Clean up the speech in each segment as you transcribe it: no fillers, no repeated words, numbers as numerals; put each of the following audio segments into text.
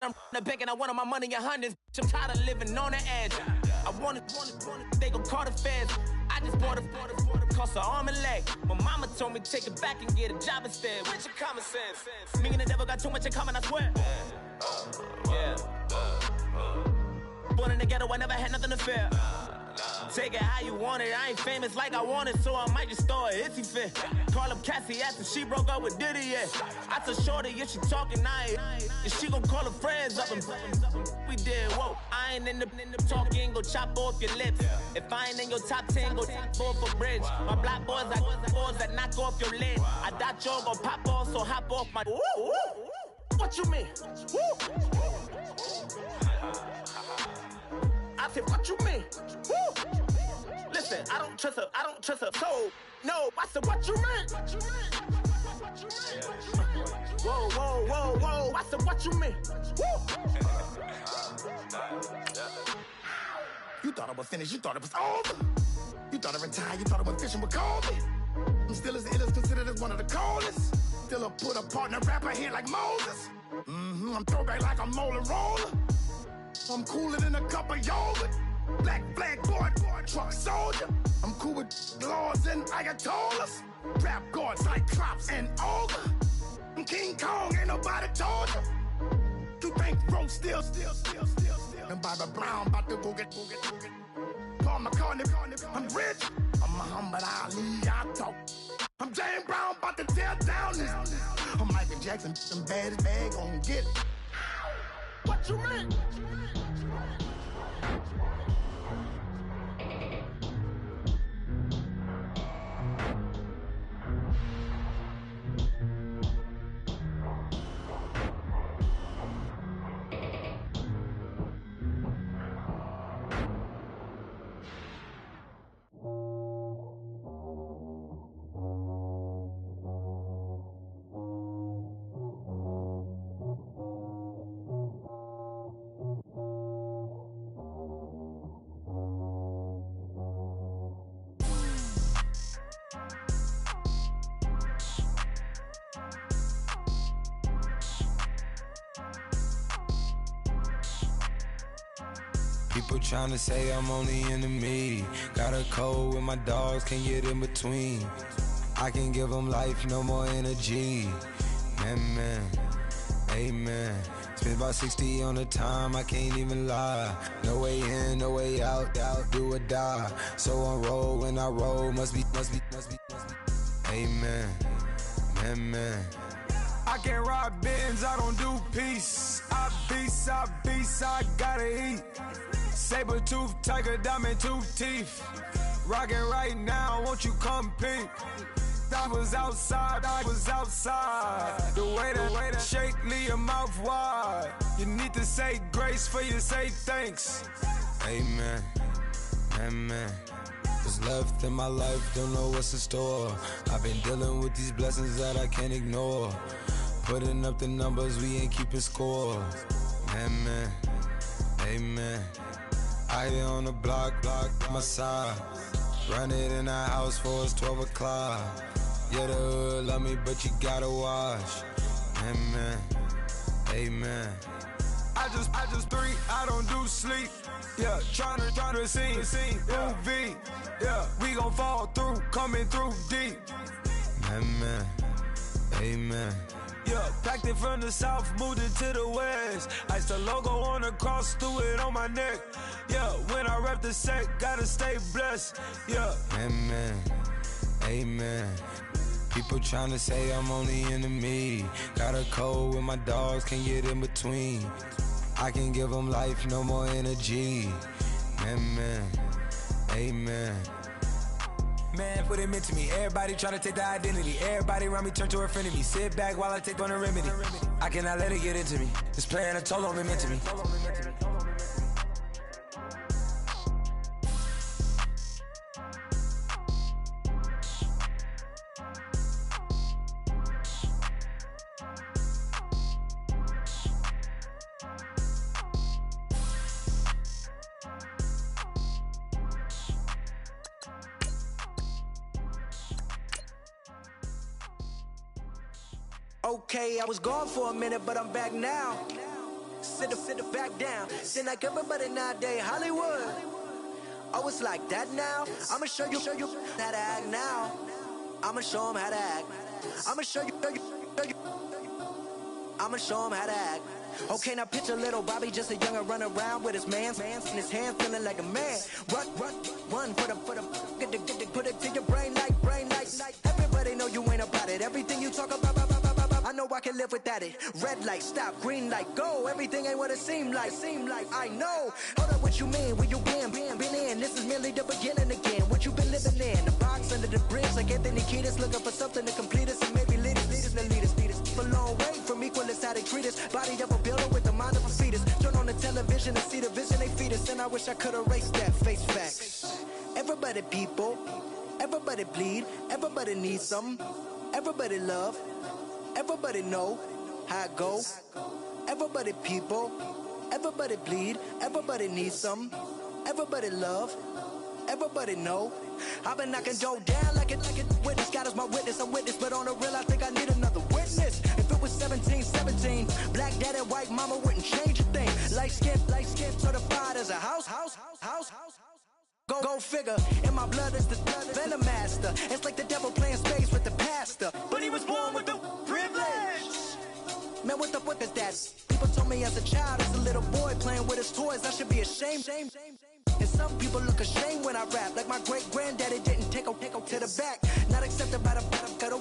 I'm the bank and I want my money in hundreds. I'm tired of living on the edge. I want it, they gon' call the feds. I just bought it, cost an arm and leg. My mama told me take it back and get a job instead. Where's your common sense? Me and the devil got too much in common, I swear. Yeah. Born in the ghetto, I never had nothing to fear. Take it how you want it, I ain't famous like I want it, so I might just throw a hissy fit. Call up Cassie after she broke up with Diddy, yeah. I told Shorty if she talking, and she gon' call her friends up and we did, whoa. I ain't in the talking, go chop off your lips. If I ain't in your top 10, go fall for bridge. My black boys like boys that knock off your lid. I thought y'all gon' pop off, so hop off my. What you mean? I said, what you mean? Woo! Listen, I don't trust her soul. No, I said, what you mean? Whoa, whoa, whoa, whoa, I said, what you mean? Woo! You thought I was finished, you thought it was over. You thought I retired, you thought I was fishing with Kobe. I'm still as ill as considered as one of the coldest. Still a put a partner rapper here like Moses. I'm throwback like a molar roller. I'm cooler than a cup of yogurt. Black flag board, truck soldier. I'm cool with laws and Ayatollahs. Rap god, Cyclops and Olga. I'm King Kong, ain't nobody told you. You think Rose still. And Bobby Brown about to go get. Paul McCartney, I'm rich. I'm Muhammad Ali, I talk. I'm James Brown, about to tear down this. I'm Michael Jackson, some bad as bag, gon' get it. What you mean? People tryna say I'm only enemy. Got a code with my dogs, can't get in between. I can give them life, no more energy. Amen, amen. Spent about 60 on the time, I can't even lie. No way in, no way out, do or die. So on roll, when I roll, must be. Amen, amen. I can't ride Benz, I don't do peace. I beast, I gotta eat. Saber tooth, tiger, diamond tooth teeth. Rockin' right now, won't you come peep? I was outside. The way that shake, leave your mouth wide. You need to say grace for you say thanks. Amen, amen. What's left in my life, don't know what's in store. I've been dealing with these blessings that I can't ignore. Putting up the numbers, we ain't keeping score. Amen, amen. I here on the block, my side. Run it in the house for us 12 o'clock. Yeah, the hood love me, but you gotta watch. Amen, amen. I just three, I don't do sleep. Yeah, tryna see UV. Yeah, we gon' fall through, coming through deep. Amen, amen. Yeah, packed it from the south, moved it to the west. Iced the logo on the cross, threw it on my neck. Yeah, when I rep the set, gotta stay blessed. Yeah, amen, amen. People tryna say I'm only enemy. Got a code with my dogs, can't get in between. I can give them life, no more energy. Amen, amen. Man, put him into me. Everybody tryna take the identity. Everybody around me turn to a friend of me. Sit back while I take on the remedy. I cannot let it get into me. It's playing a toll on me, meant to me. Okay, I was gone for a minute, but I'm back now. Sit it back down. Seem like everybody nowadays Hollywood. Oh, it's like that now. I'ma show you how to act now. I'ma show 'em how to act. I'ma show you. I'ma show 'em how to act. Okay, now picture little Bobby, just a youngin' run around with his mans in his hands, feeling like a man. Run for the get put it to your brain like. Everybody know you ain't about it. Everything you talk about, I know I can live without it. Red light, stop, green light, go. Everything ain't what it seem like. I know. Hold up, what you mean? Where you been in? This is merely the beginning again. What you been living in? The box under the bridge, like Anthony Kiedis, looking for something to complete us and maybe lead us. For long way from equal is how they treat us. Body of a builder with the mind of a fetus. Turn on the television and see the vision they feed us. And I wish I could erase that face facts. Everybody people, everybody bleed, everybody needs something. Everybody love, everybody know how it go. Everybody people, everybody bleed, everybody needs something. Everybody love, everybody know. I've been knocking dough down like it witness. God is my witness, I'm witness, but on the real I think I need another witness. If it was 17, black dad and white mama wouldn't change a thing. Light skin certified as a house. Go figure, in my blood is the venom master. It's like the devil playing space with the pastor, but he was born with the privilege. Man, what is that? People told me as a child, as a little boy playing with his toys, I should be ashamed. And some people look ashamed when I rap, like my great-granddaddy didn't take a to the back. Not accepted by the ghetto.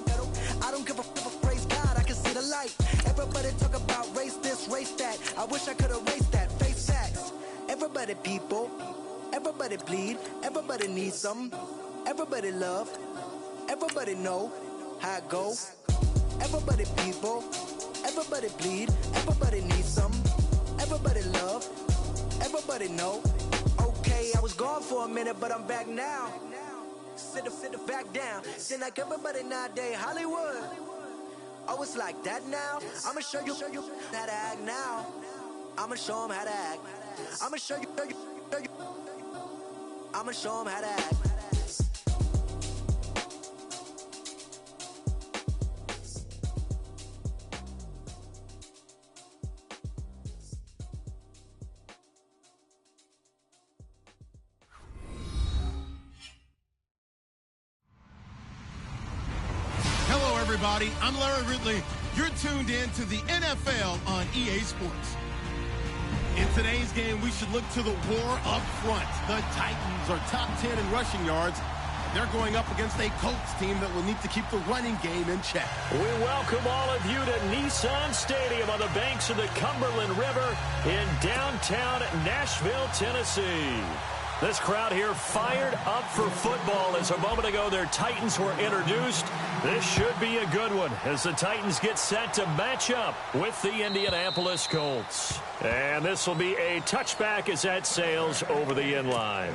I don't give a praise God, I can see the light. Everybody talk about race this, race that. I wish I could erase that, face facts. Everybody people, everybody bleed, everybody needs something. Everybody love, everybody know how it go. Everybody people, everybody bleed, everybody needs something. Everybody love, everybody know. Okay, I was gone for a minute, but I'm back now. Sit it back down. Seem like everybody nowadays Hollywood. Oh, it's like that now. I'ma show you how to act now. I'ma show 'em how to act. I'ma show you. I'ma show 'em how to act. Everybody, I'm Larry Ridley. You're tuned in to the NFL on EA Sports. In today's game, we should look to the war up front. The Titans are top 10 in rushing yards. They're going up against a Colts team that will need to keep the running game in check. We welcome all of you to Nissan Stadium on the banks of the Cumberland River in downtown Nashville, Tennessee. This crowd here fired up for football as a moment ago their Titans were introduced. This should be a good one as the Titans get set to match up with the Indianapolis Colts. And this will be a touchback as that sails over the end line.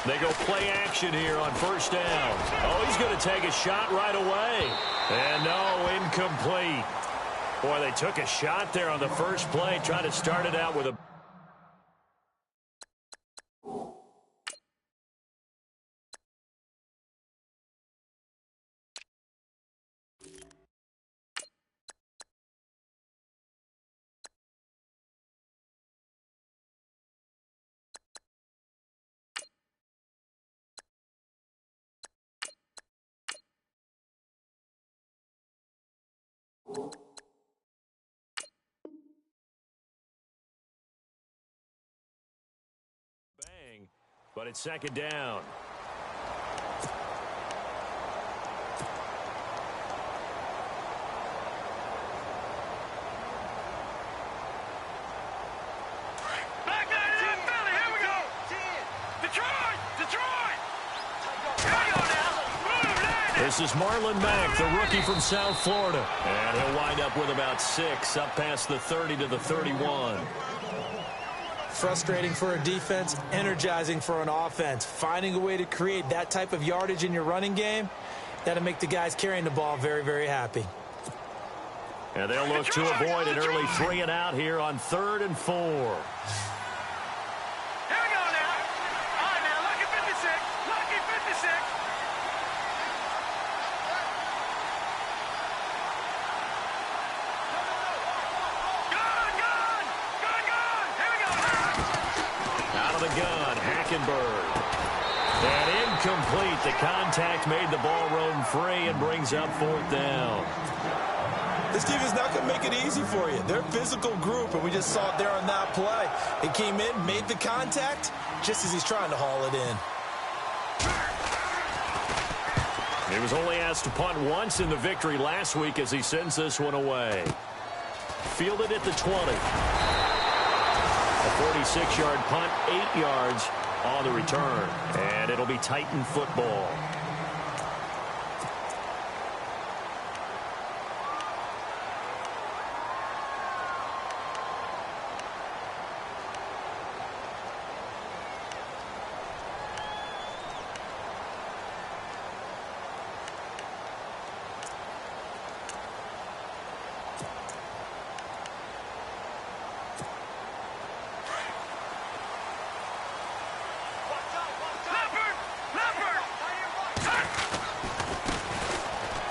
They go play action here on first down. Oh, he's going to take a shot right away. And no, incomplete. Boy, they took a shot there on the first play, trying to start it out with a... Bang, but it's second down. Back there in Philly, here we go. Detroit! Here we go now. This is Marlon Mack, the rookie from South Florida. And he'll wind up with about 6, up past the 30 to the 31. Frustrating for a defense, energizing for an offense. Finding a way to create that type of yardage in your running game, that'll make the guys carrying the ball very, very happy. And they'll look to avoid an early 3 and out here on 3rd and 4. Here we go now. All right, now, lucky 56. Lucky 56. Gun. Here we go. Out of the gun, Hackenberg. And incomplete. The contact made the ball roam free and brings up 4th down. This team is not going to make it easy for you. They're a physical group, and we just saw it there on that play. It came in, made the contact, just as he's trying to haul it in. He was only asked to punt once in the victory last week as he sends this one away. Fielded at the 20. A 46-yard punt, 8 yards on the return. And it'll be Titan football.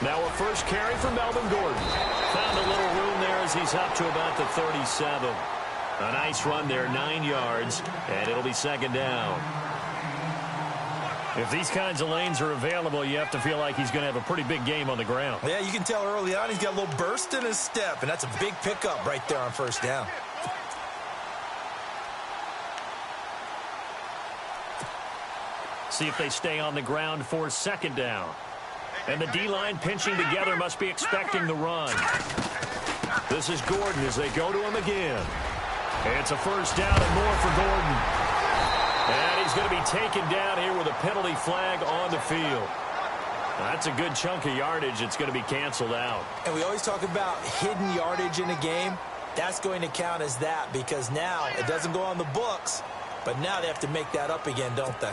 Now a first carry for Melvin Gordon. Found a little room there as he's up to about the 37. A nice run there, 9 yards, and it'll be 2nd down. If these kinds of lanes are available, you have to feel like he's going to have a pretty big game on the ground. Yeah, you can tell early on he's got a little burst in his step, and that's a big pickup right there on 1st down. See if they stay on the ground for 2nd down. And the D-line pinching together must be expecting the run. This is Gordon as they go to him again. It's a 1st down and more for Gordon. And he's going to be taken down here with a penalty flag on the field. That's a good chunk of yardage. It's going to be canceled out. And we always talk about hidden yardage in a game. That's going to count as that because now it doesn't go on the books, but now they have to make that up again, don't they?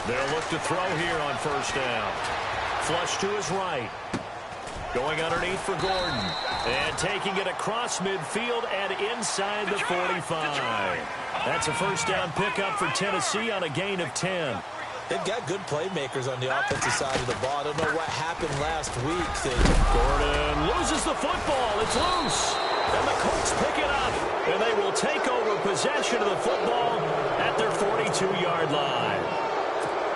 They'll look to throw here on 1st down. Flush to his right. Going underneath for Gordon. And taking it across midfield and inside the 45. That's a 1st down pickup for Tennessee on a gain of 10. They've got good playmakers on the offensive side of the ball. I don't know what happened last week. Gordon loses the football. It's loose. And the Colts pick it up. And they will take over possession of the football at their 42-yard line.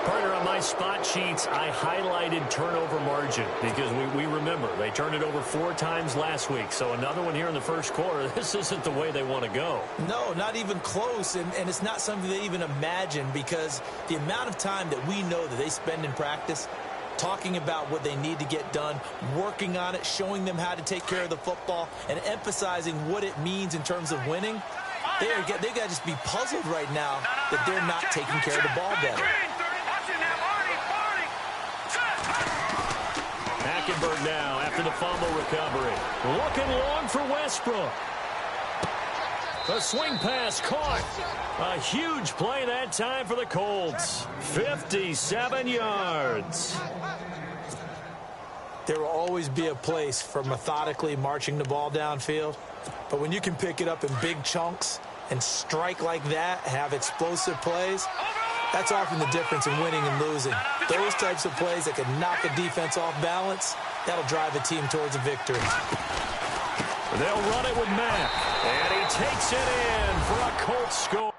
Partner, on my spot sheets, I highlighted turnover margin because we remember they turned it over 4 times last week. So another one here in the 1st quarter. This isn't the way they want to go. No, not even close. And it's not something they even imagine because the amount of time that we know that they spend in practice talking about what they need to get done, working on it, showing them how to take care of the football, and emphasizing what it means in terms of winning, they got to just be puzzled right now that they're not taking care of the ball better. Hackenberg now after the fumble recovery. Looking long for Westbrook. A swing pass caught. A huge play that time for the Colts. 57 yards. There will always be a place for methodically marching the ball downfield. But when you can pick it up in big chunks and strike like that, have explosive plays, that's often the difference in winning and losing. Those types of plays that can knock a defense off balance, that'll drive a team towards a victory. They'll run it with Mack, and he takes it in for a Colts score.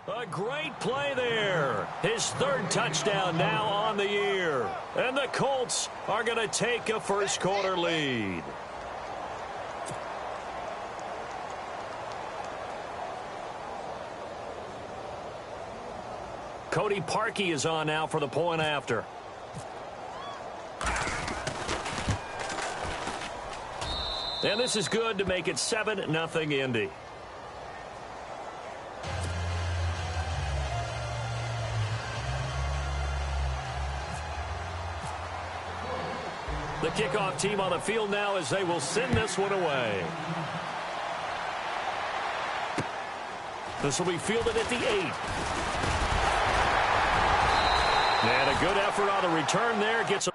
A great play there. His 3rd touchdown now on the year. And the Colts are going to take a 1st quarter lead. Cody Parkey is on now for the point after. And this is good to make it 7-0 Indy. The kickoff team on the field now as they will send this one away. This will be fielded at the 8. And a good effort on the return there. Gets a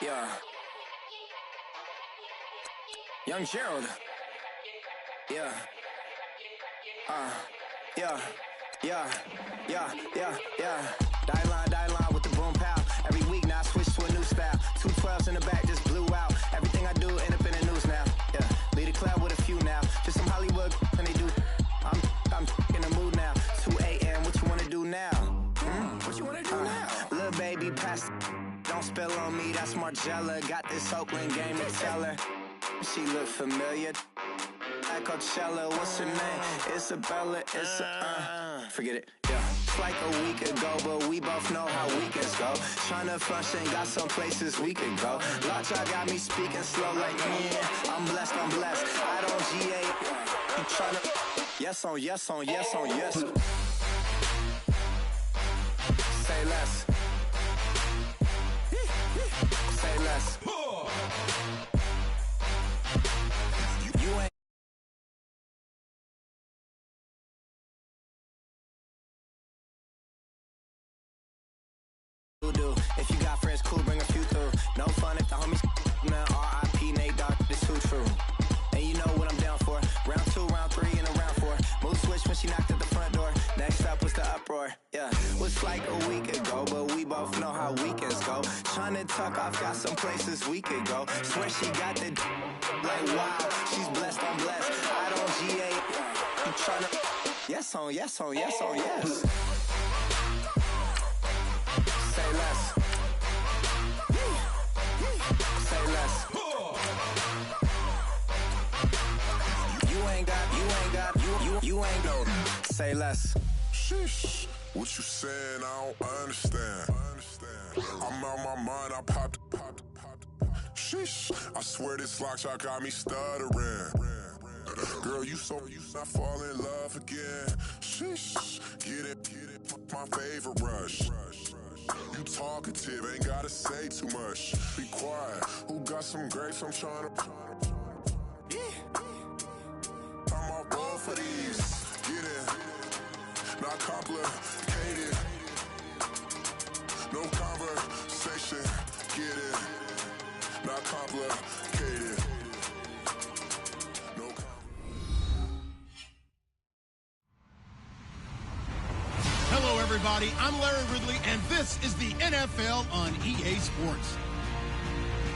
Yeah. Young Gerald. Yeah. Yeah. Die line with the boom pow. Every week now I switch to a new style. 212s in the back just blew out. Everything I do end up in the news now. Yeah. Lead a club with a few now. Just some Hollywood and they do. I'm in the mood now. 2 a.m. What you wanna do now? What you wanna do now? Little baby pass. Don't spill on me, that's Margella. Got this Oakland game to tell her. She look familiar. Like Coachella, what's her name? Isabella, forget it, yeah. It's like a week ago, but we both know how weekends go. Tryna function, got some places we could go. Lockjaw got me speaking slow like, yeah, I'm blessed. I don't GA. You tryna, yes on yes. Say less. Say less. You ain't. Do. If you got friends, cool, bring a few through. No fun if the homies, man. R.I.P. Nate Dogg, this too true. And you know what I'm down for. Round 2, round 3, and a round 4. Mood switch when she knocked at the front door. Next up was the uproar. Yeah, was like a week ago, but we both know how weekends go. Tryna tuck off, got some places we could go. Swear she got the like wow, she's blessed, I'm blessed. I don't GA. You tryna yes on yes. Say less. Say less. You ain't no. Say less. Sheesh. What you saying? I don't understand. I'm out my mind. I popped. Sheesh. I swear this lockjaw got me stuttering. Girl, you not fall in love again. Sheesh. Get it. My favorite rush. You talkative, ain't gotta say too much. Be quiet. Who got some grapes? I'm trying to. I'm all roll for these. Get in. Not complicated. No conversation. Get in. Not complicated. No Hello, everybody. I'm Larry Ridley, and this is the NFL on EA Sports.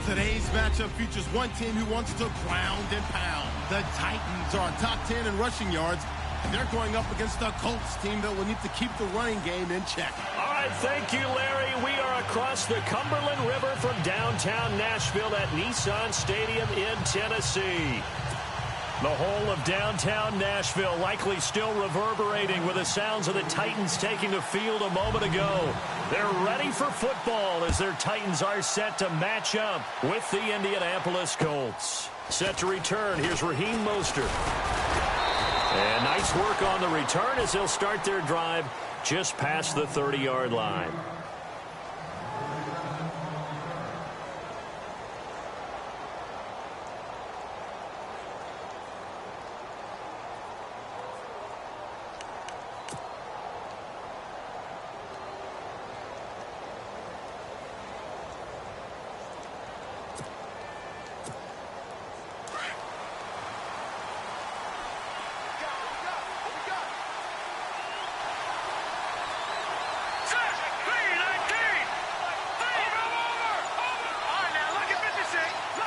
Today's matchup features one team who wants to ground and pound. The Titans are top 10 in rushing yards, and they're going up against the Colts team that will need to keep the running game in check. All right, thank you, Larry. We are across the Cumberland River from downtown Nashville at Nissan Stadium in Tennessee. The whole of downtown Nashville likely still reverberating with the sounds of the Titans taking the field a moment ago. They're ready for football as their Titans are set to match up with the Indianapolis Colts. Set to return, here's Raheem Mostert. And nice work on the return as they'll start their drive just past the 30-yard line.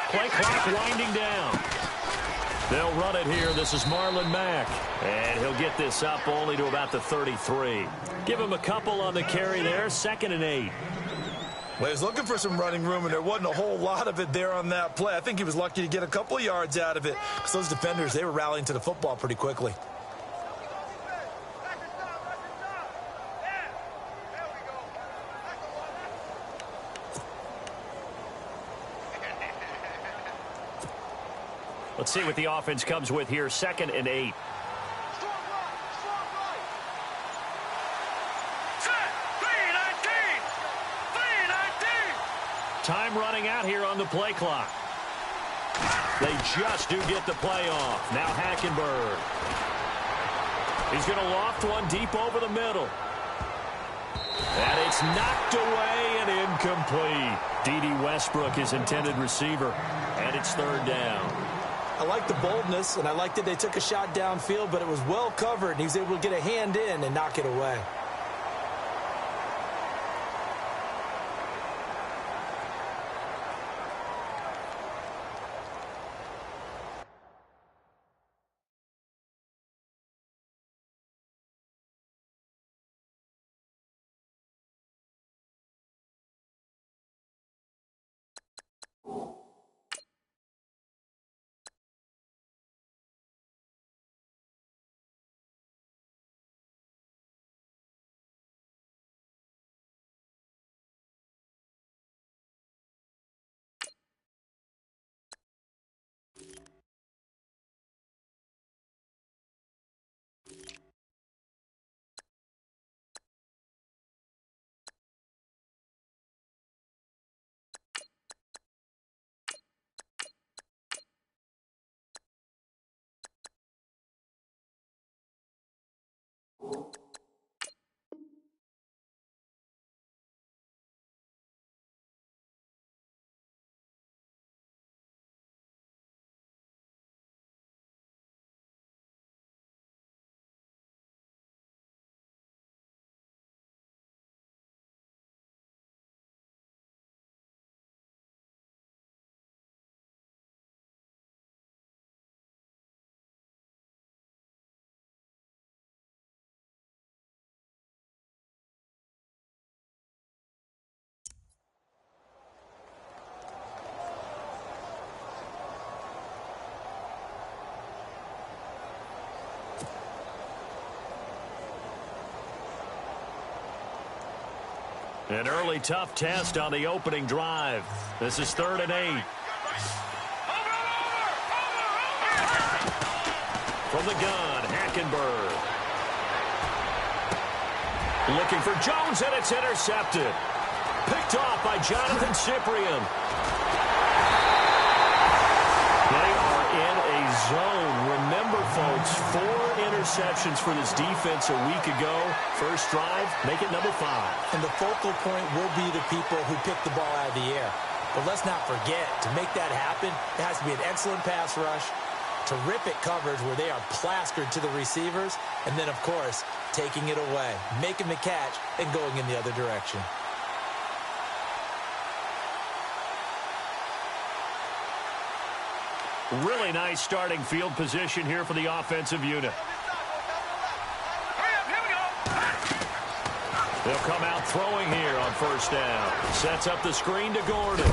Play clock winding down. They'll run it here. This is Marlon Mack. And he'll get this up only to about the 33. Give him a couple on the carry there. 2nd and 8. Well, he was looking for some running room, and there wasn't a whole lot of it there on that play. I think he was lucky to get a couple of yards out of it because those defenders, they were rallying to the football pretty quickly. Let's see what the offense comes with here. 2nd and 8. Time running out here on the play clock. They just do get the play off. Now Hackenberg. He's going to loft one deep over the middle. And it's knocked away and incomplete. D.D. Westbrook, his intended receiver. And it's 3rd down. I like the boldness, and I like that they took a shot downfield, but it was well covered, and he was able to get a hand in and knock it away. An early tough test on the opening drive. This is 3rd and 8. From the gun, Hackenberg. Looking for Jones, and it's intercepted. Picked off by Jonathan Cyprien. They are in a zone. Remember, folks, 4 interceptions for this defense a week ago. First drive, make it number 5. And the focal point will be the people who pick the ball out of the air. But let's not forget, to make that happen, it has to be an excellent pass rush, terrific coverage where they are plastered to the receivers, and then, of course, taking it away, making the catch, and going in the other direction. Really nice starting field position here for the offensive unit. They'll come out throwing here on first down. Sets up the screen to Gordon.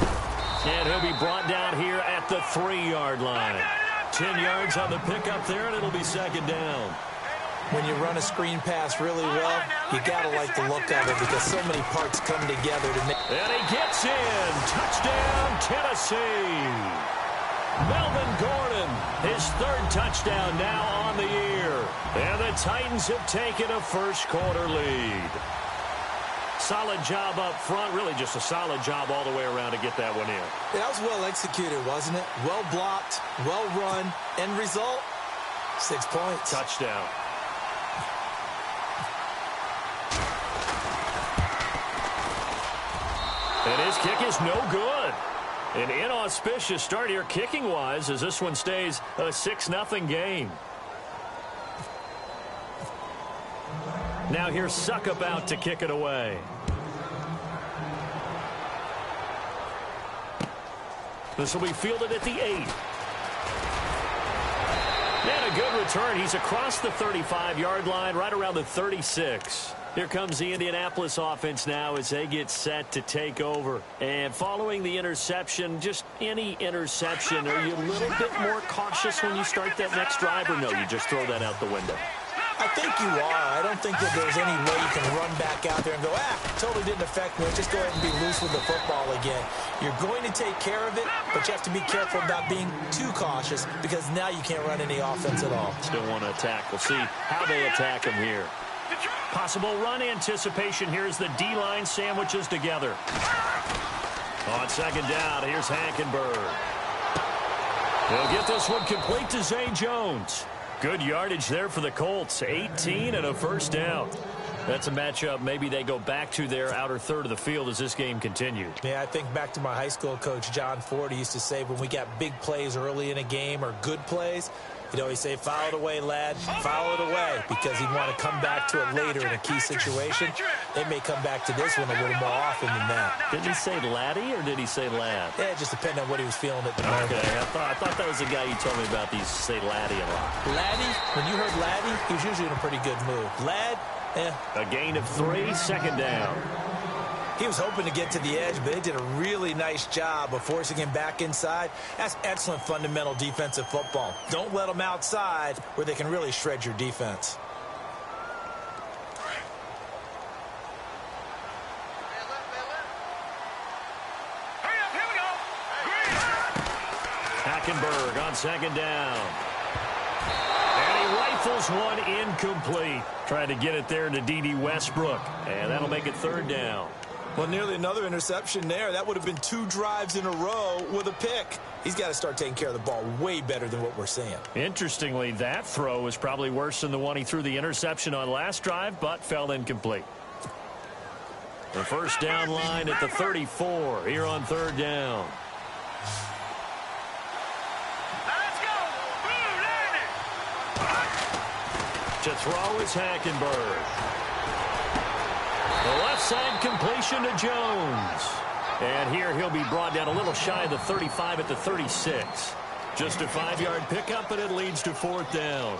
And he'll be brought down here at the 3-yard line. 10 yards on the pickup there, and it'll be second down. When you run a screen pass really well, you got to like the look of it because so many parts come together to make. And he gets in. Touchdown, Tennessee. Melvin Gordon, his third touchdown now on the year. And the Titans have taken a first-quarter lead. Solid job up front, really just a solid job all the way around to get that one in. That was well executed, wasn't it? Well blocked, well run. End result, 6 points. Touchdown. And his kick is no good. An inauspicious start here kicking-wise as this one stays a 6-0 game. Now here's Suckabout to kick it away. This will be fielded at the 8. And a good return. He's across the 35-yard line, right around the 36. Here comes the Indianapolis offense now as they get set to take over. And following the interception, just any interception, are you a little bit more cautious when you start that next drive, or no, you just throw that out the window? I think you are. I don't think that there's any way you can run back out there and go, totally didn't affect me. Just go ahead and be loose with the football again. You're going to take care of it, but you have to be careful about being too cautious because now you can't run any offense at all. Still want to attack. We'll see how they attack him here. Possible run anticipation. Here's the D-line sandwiches together. On second down, here's Hackenberg. He'll get this one complete to Zay Jones. Good yardage there for the Colts. 18 and a first down. That's a matchup maybe they go back to their outer third of the field as this game continues. Yeah, I think back to my high school coach, John Ford. He used to say when we got big plays early in a game or good plays, he'd always say, foul it away, lad, foul it away, because he'd want to come back to it later in a key situation. They may come back to this one a little more often than that. Did he say laddie or did he say lad? Yeah, it just depended on what he was feeling at the moment. Okay, I thought that was the guy you told me about. These say laddie a lot. Laddie, when you heard laddie, he was usually in a pretty good mood. Lad, A gain of 3, second down. He was hoping to get to the edge, but they did a really nice job of forcing him back inside. That's excellent fundamental defensive football. Don't let them outside where they can really shred your defense. Hackenberg on second down. And he rifles one incomplete. Trying to get it there to D.D. Westbrook. And that'll make it third down. Well, nearly another interception there. That would have been 2 drives in a row with a pick. He's got to start taking care of the ball way better than what we're seeing. Interestingly, that throw was probably worse than the one he threw the interception on last drive, but fell incomplete. The first down line at the 34 here on third down. Let's go! To throw is Hackenberg. The left side completion to Jones. And here he'll be brought down a little shy of the 35 at the 36. Just a 5-yard pickup, and it leads to fourth down.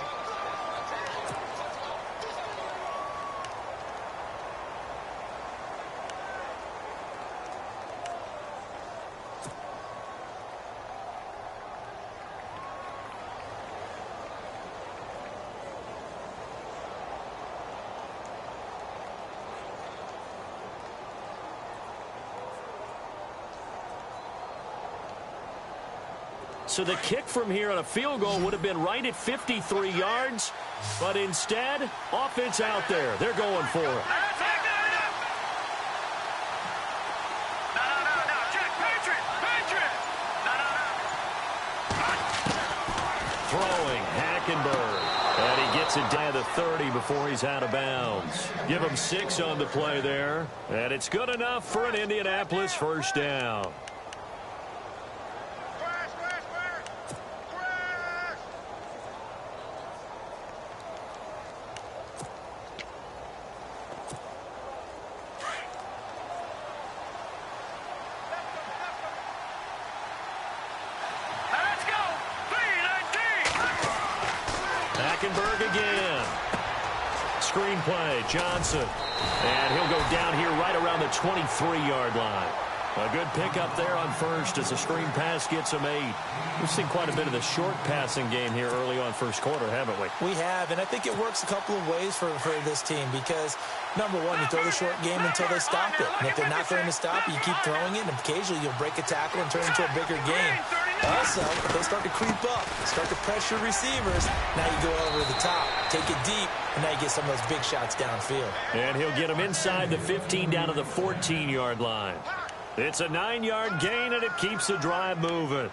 So the kick from here on a field goal would have been right at 53 yards, but instead, offense out there. They're going for it. Throwing, Hackenberg. And he gets it down to 30 before he's out of bounds. Give him 6 on the play there. And it's good enough for an Indianapolis first down. Hackenberg again. Screenplay, Johnson. And he'll go down here right around the 23-yard line. A good pickup there on first as the screen pass gets him 8. We've seen quite a bit of the short passing game here early on first quarter, haven't we? We have, and I think it works a couple of ways for this team because, number one, you throw the short game until they stop it. And if they're not going to stop it, you keep throwing it, and occasionally you'll break a tackle and turn it into a bigger game. Also, if they start to creep up, start to pressure receivers, now you go over the top, take it deep, and now you get some of those big shots downfield. And he'll get them inside the 15 down to the 14-yard line. It's a 9-yard gain, and it keeps the drive moving.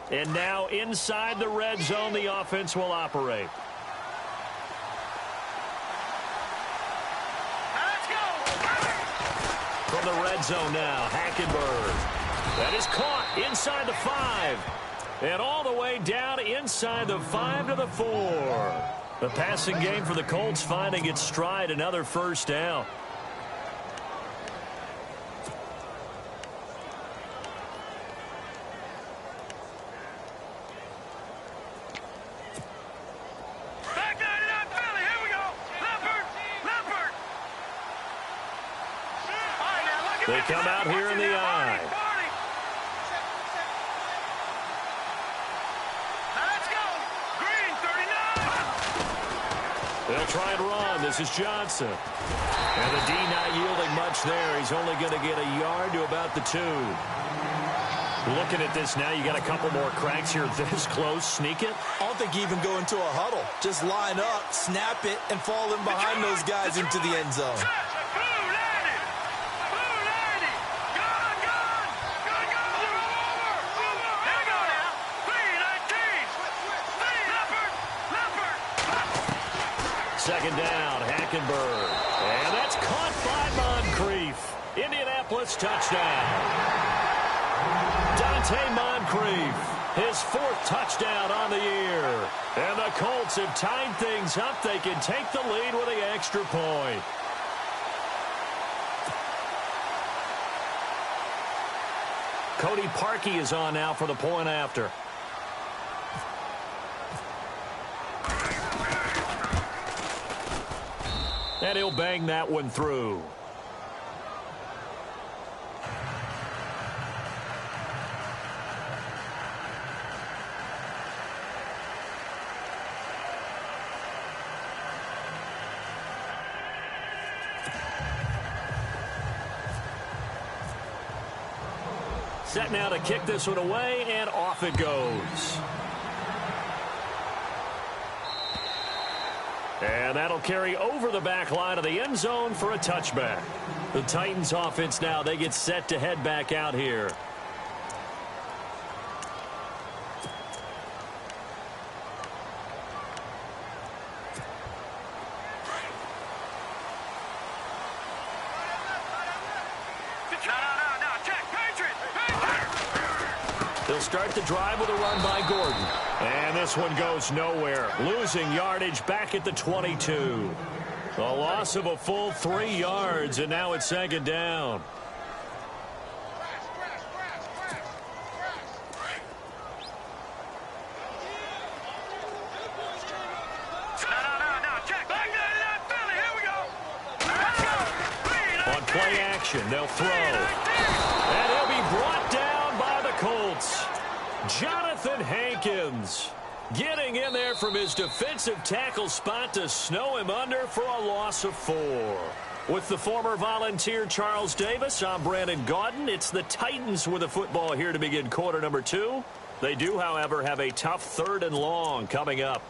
And now inside the red zone, the offense will operate. From the red zone now, Hackenberg. That is caught inside the 5. And all the way down inside the 5 to the 4. The passing game for the Colts finding its stride, another first down. They come out here in the eye. Let's go. Green, 39. They'll try and run. This is Johnson. And the D not yielding much there. He's only going to get a yard to about the 2. Looking at this now, you got a couple more cracks here this close. Sneak it. I don't think you even go into a huddle. Just line up, snap it, and fall in behind those guys into the end zone. Second down, Hackenberg. And that's caught by Moncrief. Indianapolis touchdown. Dante Moncrief, his 4th touchdown on the year. And the Colts have tied things up. They can take the lead with the extra point. Cody Parkey is on now for the point after. And he'll bang that one through. Set now to kick this one away, and off it goes. And that'll carry over the back line of the end zone for a touchback. The Titans offense now, they get set to head back out here. They'll start the drive with a run by Gordon. And this one goes nowhere. Losing yardage back at the 22. A loss of a full 3 yards, and now it's second down. On play action, they'll throw. And he'll be brought down by the Colts. Jonathan Hankins getting in there from his defensive tackle spot to snow him under for a loss of 4. With the former Volunteer Charles Davis, I'm Brandon Gaudin. It's the Titans with the football here to begin quarter number 2. They do, however, have a tough 3rd and long coming up.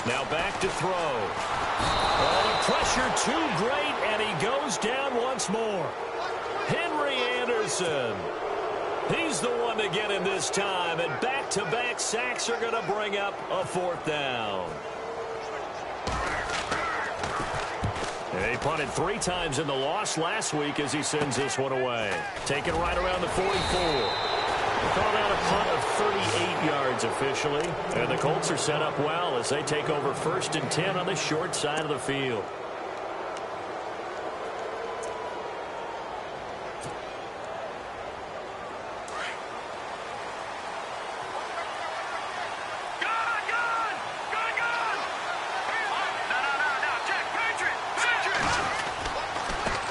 Now back to throw. Oh, the pressure too great, and he goes down once more. Henry Anderson. He's the one to get him this time, and back-to-back sacks are going to bring up a 4th down. And he punted 3 times in the loss last week as he sends this one away. Taken right around the 44. Called out a punt yards officially. And the Colts are set up well as they take over 1st and 10 on the short side of the field.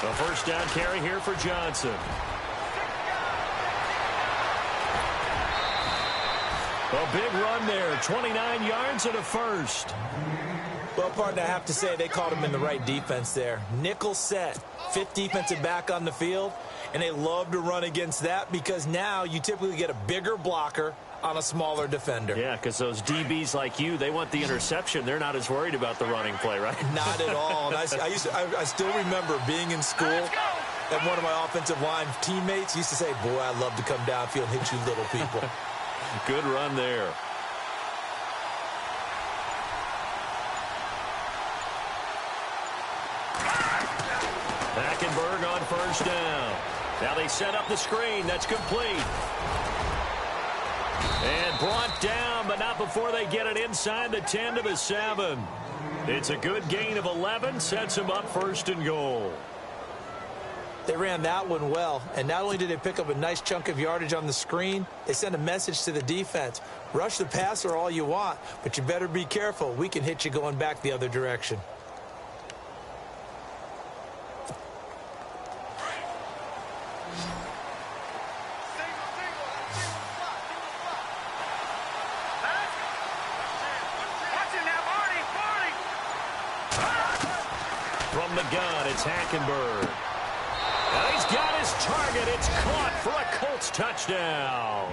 A first down carry here for Johnson. A big run there, 29 yards and a first. Well, partner, I have to say they called him in the right defense there. Nickel set, 5th defensive back on the field, and they love to run against that because now you typically get a bigger blocker on a smaller defender. Yeah, because those DBs like you, they want the interception. They're not as worried about the running play, right? Not at all. And I still remember being in school, and one of my offensive line teammates used to say, boy, I love to come downfield and hit you little people. Good run there. Hackenberg on first down. Now they set up the screen. That's complete. And brought down, but not before they get it inside the 10 to the 7. It's a good gain of 11. Sets them up 1st and goal. They ran that one well, and not only did they pick up a nice chunk of yardage on the screen, they sent a message to the defense. Rush the passer all you want, but you better be careful. We can hit you going back the other direction. From the gun, it's Hackenberg. And he's got his target. It's caught for a Colts touchdown.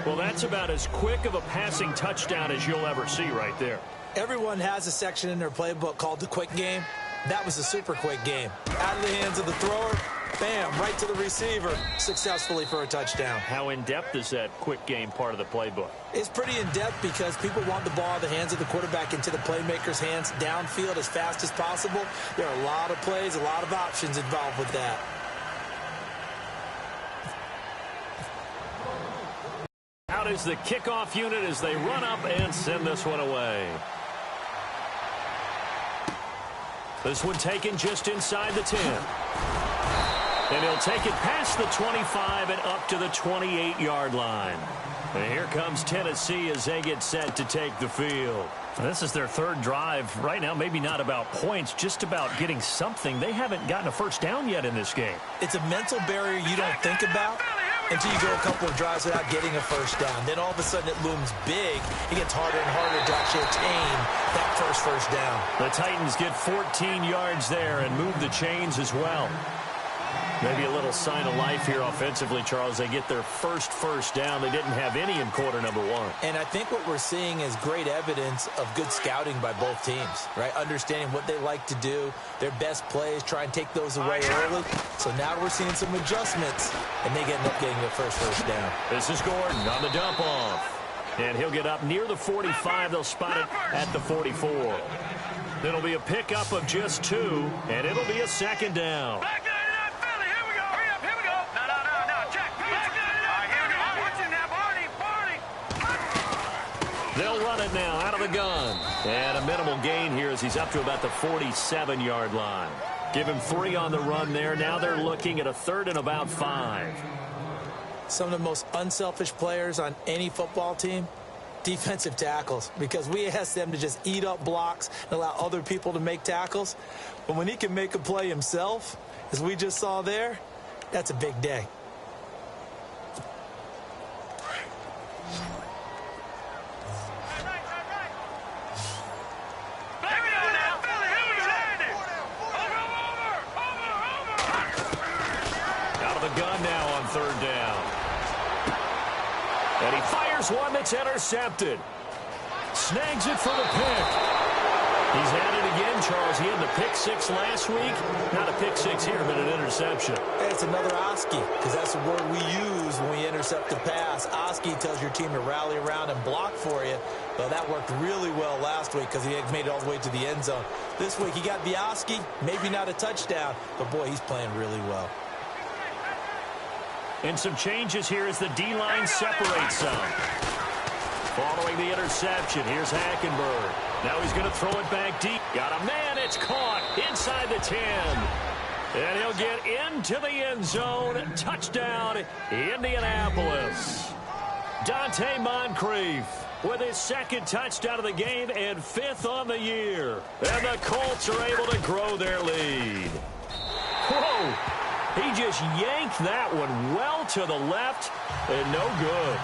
Well, that's about as quick of a passing touchdown as you'll ever see right there. Everyone has a section in their playbook called the quick game. That was a super quick game. Out of the hands of the thrower, bam, right to the receiver, successfully for a touchdown. How in-depth is that quick game part of the playbook? It's pretty in-depth because people want the ball out of the hands of the quarterback into the playmaker's hands downfield as fast as possible. There are a lot of plays, a lot of options involved with that. Out is the kickoff unit as they run up and send this one away. This one taken just inside the 10. And he'll take it past the 25 and up to the 28-yard line. And here comes Tennessee as they get set to take the field. This is their 3rd drive. Right now, maybe not about points, just about getting something. They haven't gotten a first down yet in this game. It's a mental barrier you don't think about until you go a couple of drives without getting a first down. Then all of a sudden it looms big. It gets harder and harder to actually attain that first down. The Titans get 14 yards there and move the chains as well. Maybe a little sign of life here offensively, Charles. They get their first down. They didn't have any in quarter number 1. And I think what we're seeing is great evidence of good scouting by both teams, right? Understanding what they like to do, their best plays, try and take those away early. So now we're seeing some adjustments, and they end up getting their first down. This is Gordon on the dump off. And he'll get up near the 45. They'll spot it at the 44. It'll be a pickup of just 2, and it'll be a 2nd down. They'll run it now out of the gun. And a minimal gain here as he's up to about the 47-yard line. Give him 3 on the run there. Now they're looking at a 3rd and about 5. Some of the most unselfish players on any football team, defensive tackles, because we ask them to just eat up blocks and allow other people to make tackles. But when he can make a play himself, as we just saw there, that's a big day. Gun now on 3rd down. And he fires one that's intercepted. Snags it for the pick. He's had it again, Charles. He had the pick 6 last week. Not a pick 6 here, but an interception. Hey, it's another Oski, because that's the word we use when we intercept the pass. Oski tells your team to rally around and block for you. Well, that worked really well last week because he had made it all the way to the end zone. This week he got the Oski, maybe not a touchdown, but boy, he's playing really well. And some changes here as the D-line separates some. Following the interception, here's Hackenberg. Now he's going to throw it back deep. Got a man. It's caught inside the 10. And he'll get into the end zone. Touchdown, Indianapolis. Dante Moncrief with his second touchdown of the game and 5th on the year. And the Colts are able to grow their lead. Whoa! He just yanked that one well to the left and no good.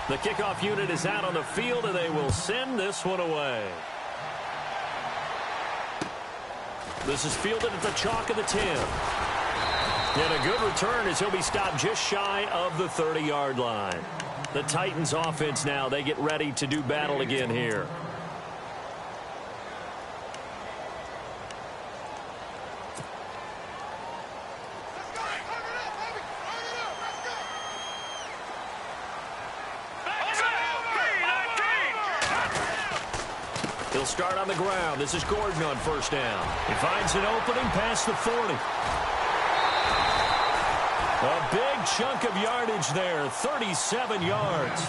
The kickoff unit is out on the field, and they will send this one away. This is fielded at the chalk of the 10. And a good return as he'll be stopped just shy of the 30-yard line. The Titans offense now, they get ready to do battle again here. He'll start on the ground. This is Gordon on first down. He finds an opening past the 40. A big chunk of yardage there, 37 yards.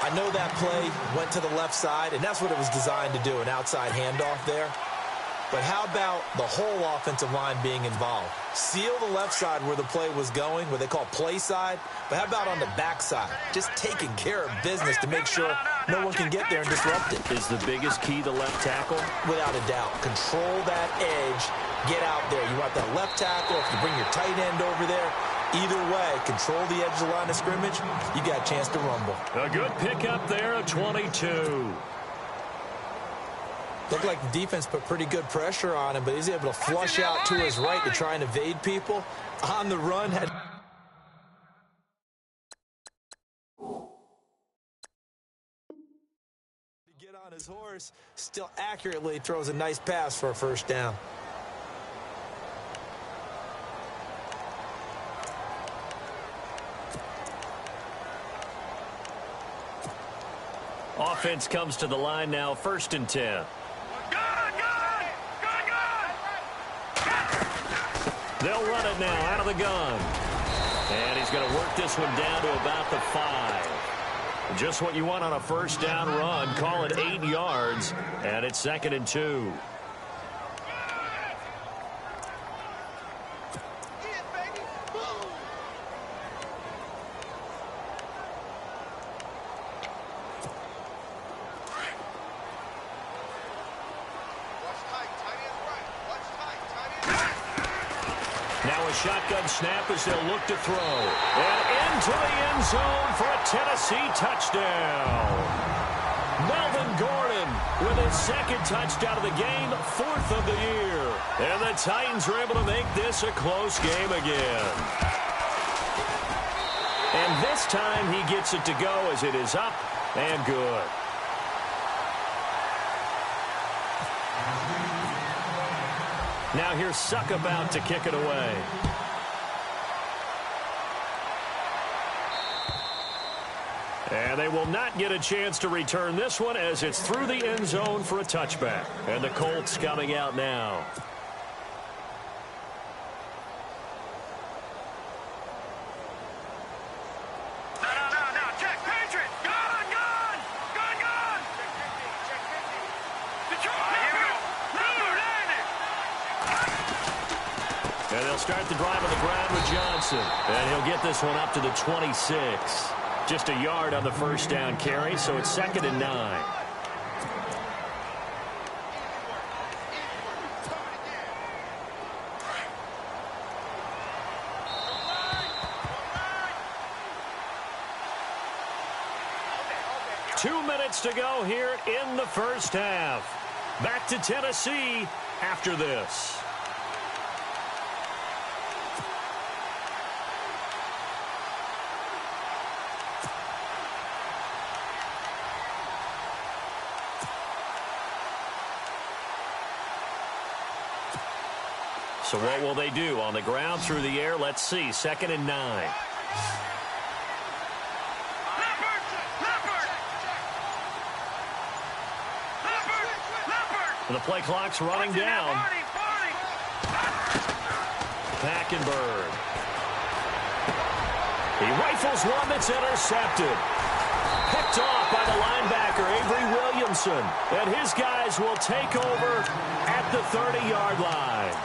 I know that play went to the left side, and that's what it was designed to do, an outside handoff there. But how about the whole offensive line being involved? Seal the left side where the play was going, what they call play side. But how about on the back side? Just taking care of business to make sure no one can get there and disrupt it. Is the biggest key the left tackle? Without a doubt. Control that edge. Get out there. You want that left tackle. If you bring your tight end over there, either way, control the edge of the line of scrimmage, you got a chance to rumble. A good pickup there of 22. Looked like the defense put pretty good pressure on him, but he's able to flush out to his right to try and evade people. On the run, had to get on his horse, still accurately throws a nice pass for a first down. Offense comes to the line now, 1st and 10. They'll run it now out of the gun. And he's going to work this one down to about the 5. Just what you want on a first down run. Call it 8 yards. And it's 2nd and 2. Shotgun snap as they'll look to throw. And into the end zone for a Tennessee touchdown. Melvin Gordon with his 2nd touchdown of the game, 4th of the year. And the Titans are able to make this a close game again. And this time he gets it to go as it is up and good. Now here's Suck about to kick it away. And they will not get a chance to return this one as it's through the end zone for a touchback. And the Colts coming out now. And they'll start the drive on the ground with Johnson. And he'll get this one up to the 26. Just a yard on the first down carry, so it's 2nd and 9. Two minutes to go here in the first half. Back to Tennessee after this. So what will they do? On the ground, through the air, let's see. 2nd and 9. And the play clock's running down. Hackenberg. He rifles one that's intercepted. Picked off by the linebacker, Avery Williamson. And his guys will take over at the 30-yard line.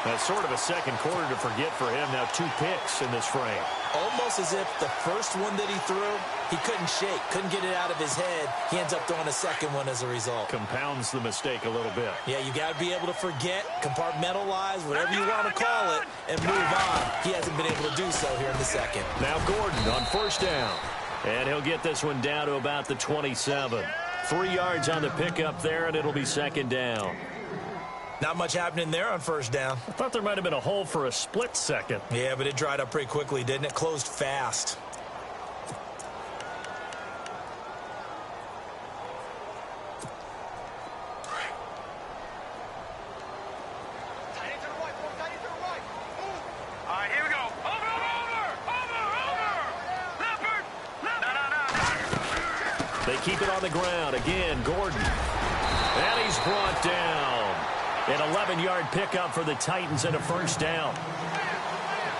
That's sort of a second quarter to forget for him. Now 2 picks in this frame. Almost as if the first one that he threw, he couldn't shake, couldn't get it out of his head. He ends up throwing a second one as a result. Compounds the mistake a little bit. Yeah, you got to be able to forget, compartmentalize, whatever you want to call it, and move on. He hasn't been able to do so here in the second. Now Gordon on first down. And he'll get this one down to about the 27. 3 yards on the pickup there, and it'll be second down. Not much happening there on first down. I thought there might have been a hole for a split second. Yeah, but it dried up pretty quickly, didn't it? Closed fast. All right, here we go. Over. Leopard. No. They keep it on the ground. Again, Gordon. And he's brought down. An 11-yard pickup for the Titans and a first down.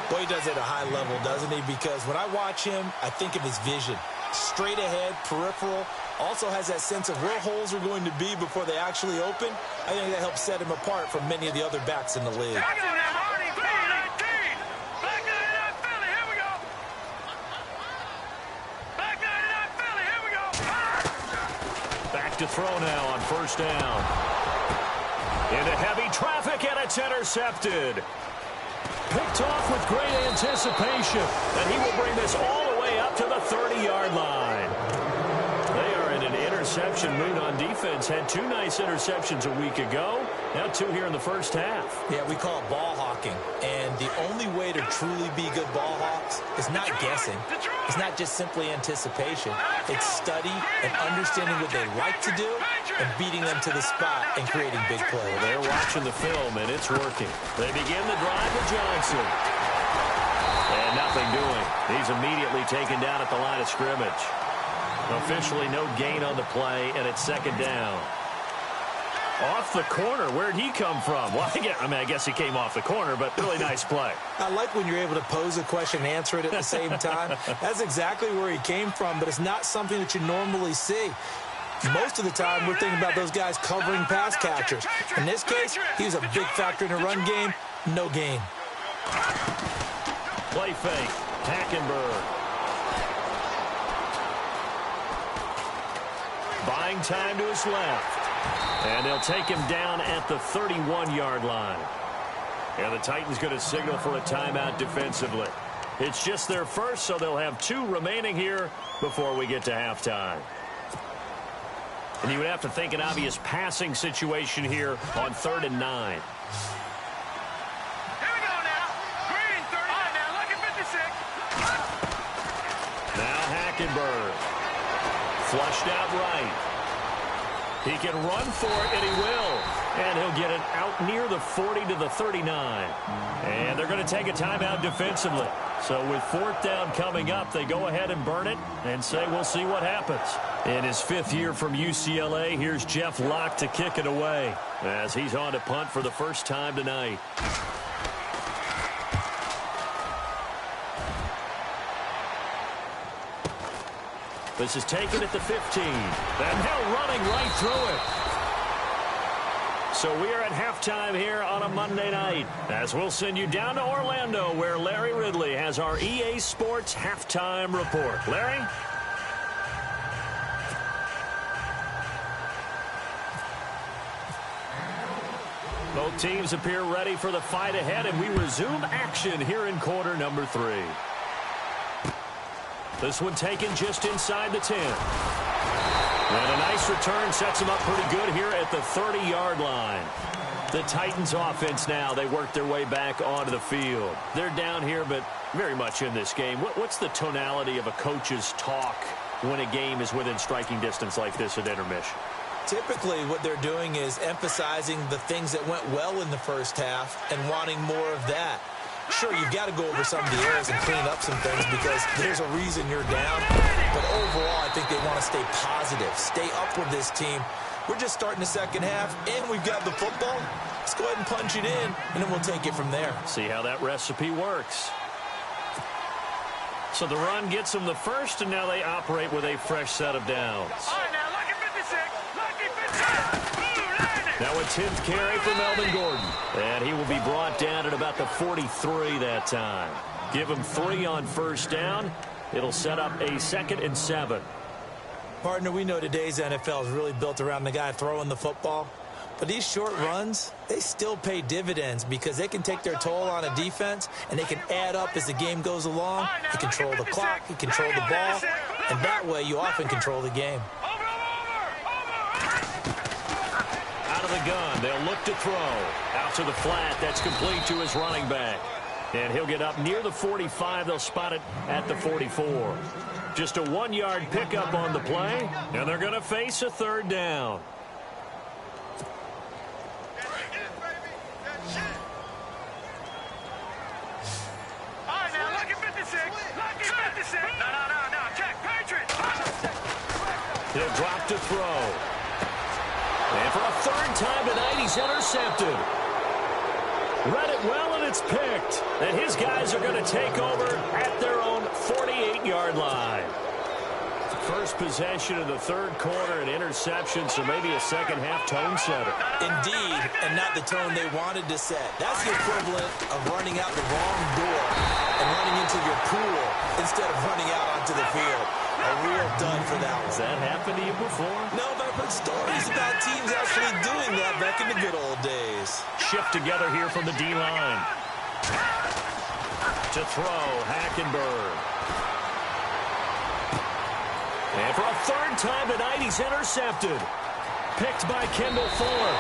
Well, he does it at a high level, doesn't he? Because when I watch him, I think of his vision. Straight ahead, peripheral. Also has that sense of where holes are going to be before they actually open. I think that helps set him apart from many of the other backs in the league. Back to throw now on first down. Into heavy traffic, and it's intercepted. Picked off with great anticipation, and he will bring this all the way up to the 30-yard line. They are in an interception mood on defense. Had 2 nice interceptions a week ago. Now 2 here in the first half. Yeah, we call it ball hawking. And the only way to truly be good ball hawks is not guessing. It's not just simply anticipation. It's study and understanding what they like to do and beating them to the spot and creating big plays. They're watching the film, and it's working. They begin the drive with Johnson. And nothing doing. He's immediately taken down at the line of scrimmage. Officially no gain on the play, and it's second down. Off the corner. Where'd he come from? Well, I guess he came off the corner, but really nice play. I like when you're able to pose a question and answer it at the same time. That's exactly where he came from, but it's not something that you normally see. Most of the time, we're thinking about those guys covering pass catchers. In this case, he was a big factor in the run game. No gain. Play fake. Hackenberg. Buying time to his left. And they'll take him down at the 31-yard line. And the Titans going to signal for a timeout defensively. It's just their first, so they'll have 2 remaining here before we get to halftime. And you would have to think an obvious passing situation here on 3rd and 9. Here we go now. Green, 39 now. Look at 56. Now Hackenberg. Flushed out right. He can run for it, and he will. And he'll get it out near the 40 to the 39. And they're going to take a timeout defensively. So with 4th down coming up, they go ahead and burn it and say we'll see what happens. In his 5th year from UCLA, here's Jeff Locke to kick it away as he's on to punt for the first time tonight. This is taken at the 15. And now running right through it. So we are at halftime here on a Monday night, as we'll send you down to Orlando, where Larry Ridley has our EA Sports halftime report. Larry? Both teams appear ready for the fight ahead, and we resume action here in quarter number 3. This one taken just inside the 10. And a nice return sets them up pretty good here at the 30-yard line. The Titans offense now, they work their way back onto the field. They're down here, but very much in this game. What's the tonality of a coach's talk when a game is within striking distance like this at intermission? Typically, what they're doing is emphasizing the things that went well in the first half and wanting more of that. Sure, you've got to go over some of the areas and clean up some things because there's a reason you're down. But overall, I think they want to stay positive, stay up with this team, We're just starting the second half, and we've got the football. Let's go ahead and punch it in, and then we'll take it from there. See how that recipe works. So the run gets them the first, and now they operate with a fresh set of downs. All right, now, lucky 56. Lucky 56. Now a 10th carry for Melvin Gordon. And he will be brought down at about the 43 that time. Give him 3 on first down. It'll set up a 2nd and 7. Partner, we know today's NFL is really built around the guy throwing the football. But these short runs, they still pay dividends because they can take their toll on a defense, and they can add up as the game goes along. You control the clock, you control the ball, and that way you often control the game. Out of the gun, they'll look to throw. Out to the flat, that's complete to his running back. And he'll get up near the 45. They'll spot it at the 44. Just a 1-yard pickup on the play, and they're going to face a 3rd down. He'll drop to throw. And for a 3rd time tonight, he's intercepted. Read it well, and it's picked. And his guys are going to take over at their own 48-yard line. First possession of the 3rd quarter, an interception, so maybe a second-half tone setter. Indeed, and not the tone they wanted to set. That's the equivalent of running out the wrong door and running into your pool instead of running out onto the field. A real dud for that one. Has that happened to you before? No, but I've heard stories about teams actually doing that back in the good old days. Shift together here from the D-line. To throw, Hackenberg. And for a 3rd time tonight, he's intercepted. Picked by Kendall Fuller.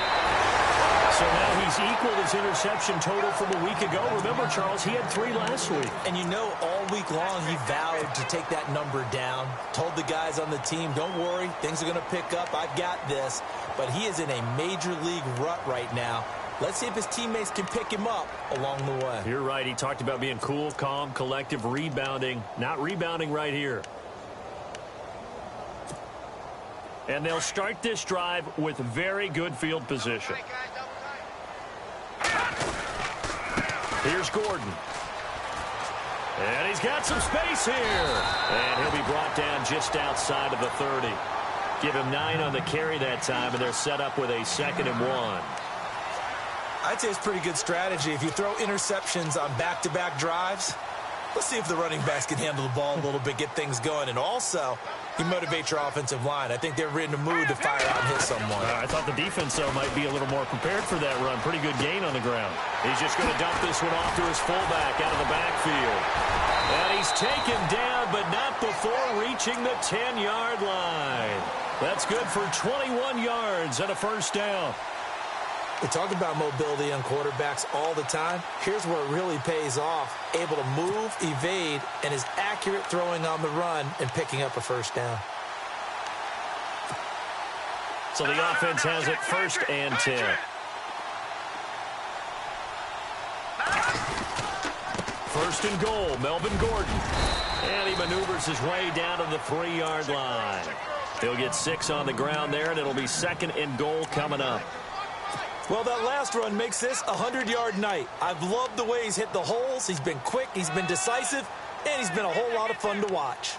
So now he's equaled his interception total from a week ago. Remember, Charles, he had 3 last week. And you know, all week long, he vowed to take that number down. Told the guys on the team, don't worry, things are going to pick up. I've got this. But he is in a major league rut right now. Let's see if his teammates can pick him up along the way. You're right. He talked about being cool, calm, collective, rebounding. Not rebounding right here. And they'll start this drive with very good field position. Here's Gordon. And he's got some space here. And he'll be brought down just outside of the 30. Give him 9 on the carry that time, and they're set up with a 2nd and 1. I'd say it's pretty good strategy. If you throw interceptions on back-to-back drives, let's see if the running backs can handle the ball a little bit, get things going. And also, you motivate your offensive line. I think they're in the mood to fire out and hit someone. I thought the defense, though, might be a little more prepared for that run. Pretty good gain on the ground. He's just going to dump this one off to his fullback out of the backfield. And he's taken down, but not before reaching the 10-yard line. That's good for 21 yards and a 1st down. We talk about mobility on quarterbacks all the time. Here's where it really pays off. Able to move, evade, and is accurate throwing on the run and picking up a 1st down. So the offense has it 1st and 10. First and goal, Melvin Gordon. And he maneuvers his way down to the 3-yard line. He'll get 6 on the ground there, and it'll be 2nd and goal coming up. Well, that last run makes this a 100-yard night. I've loved the way he's hit the holes. He's been quick, he's been decisive, and he's been a whole lot of fun to watch.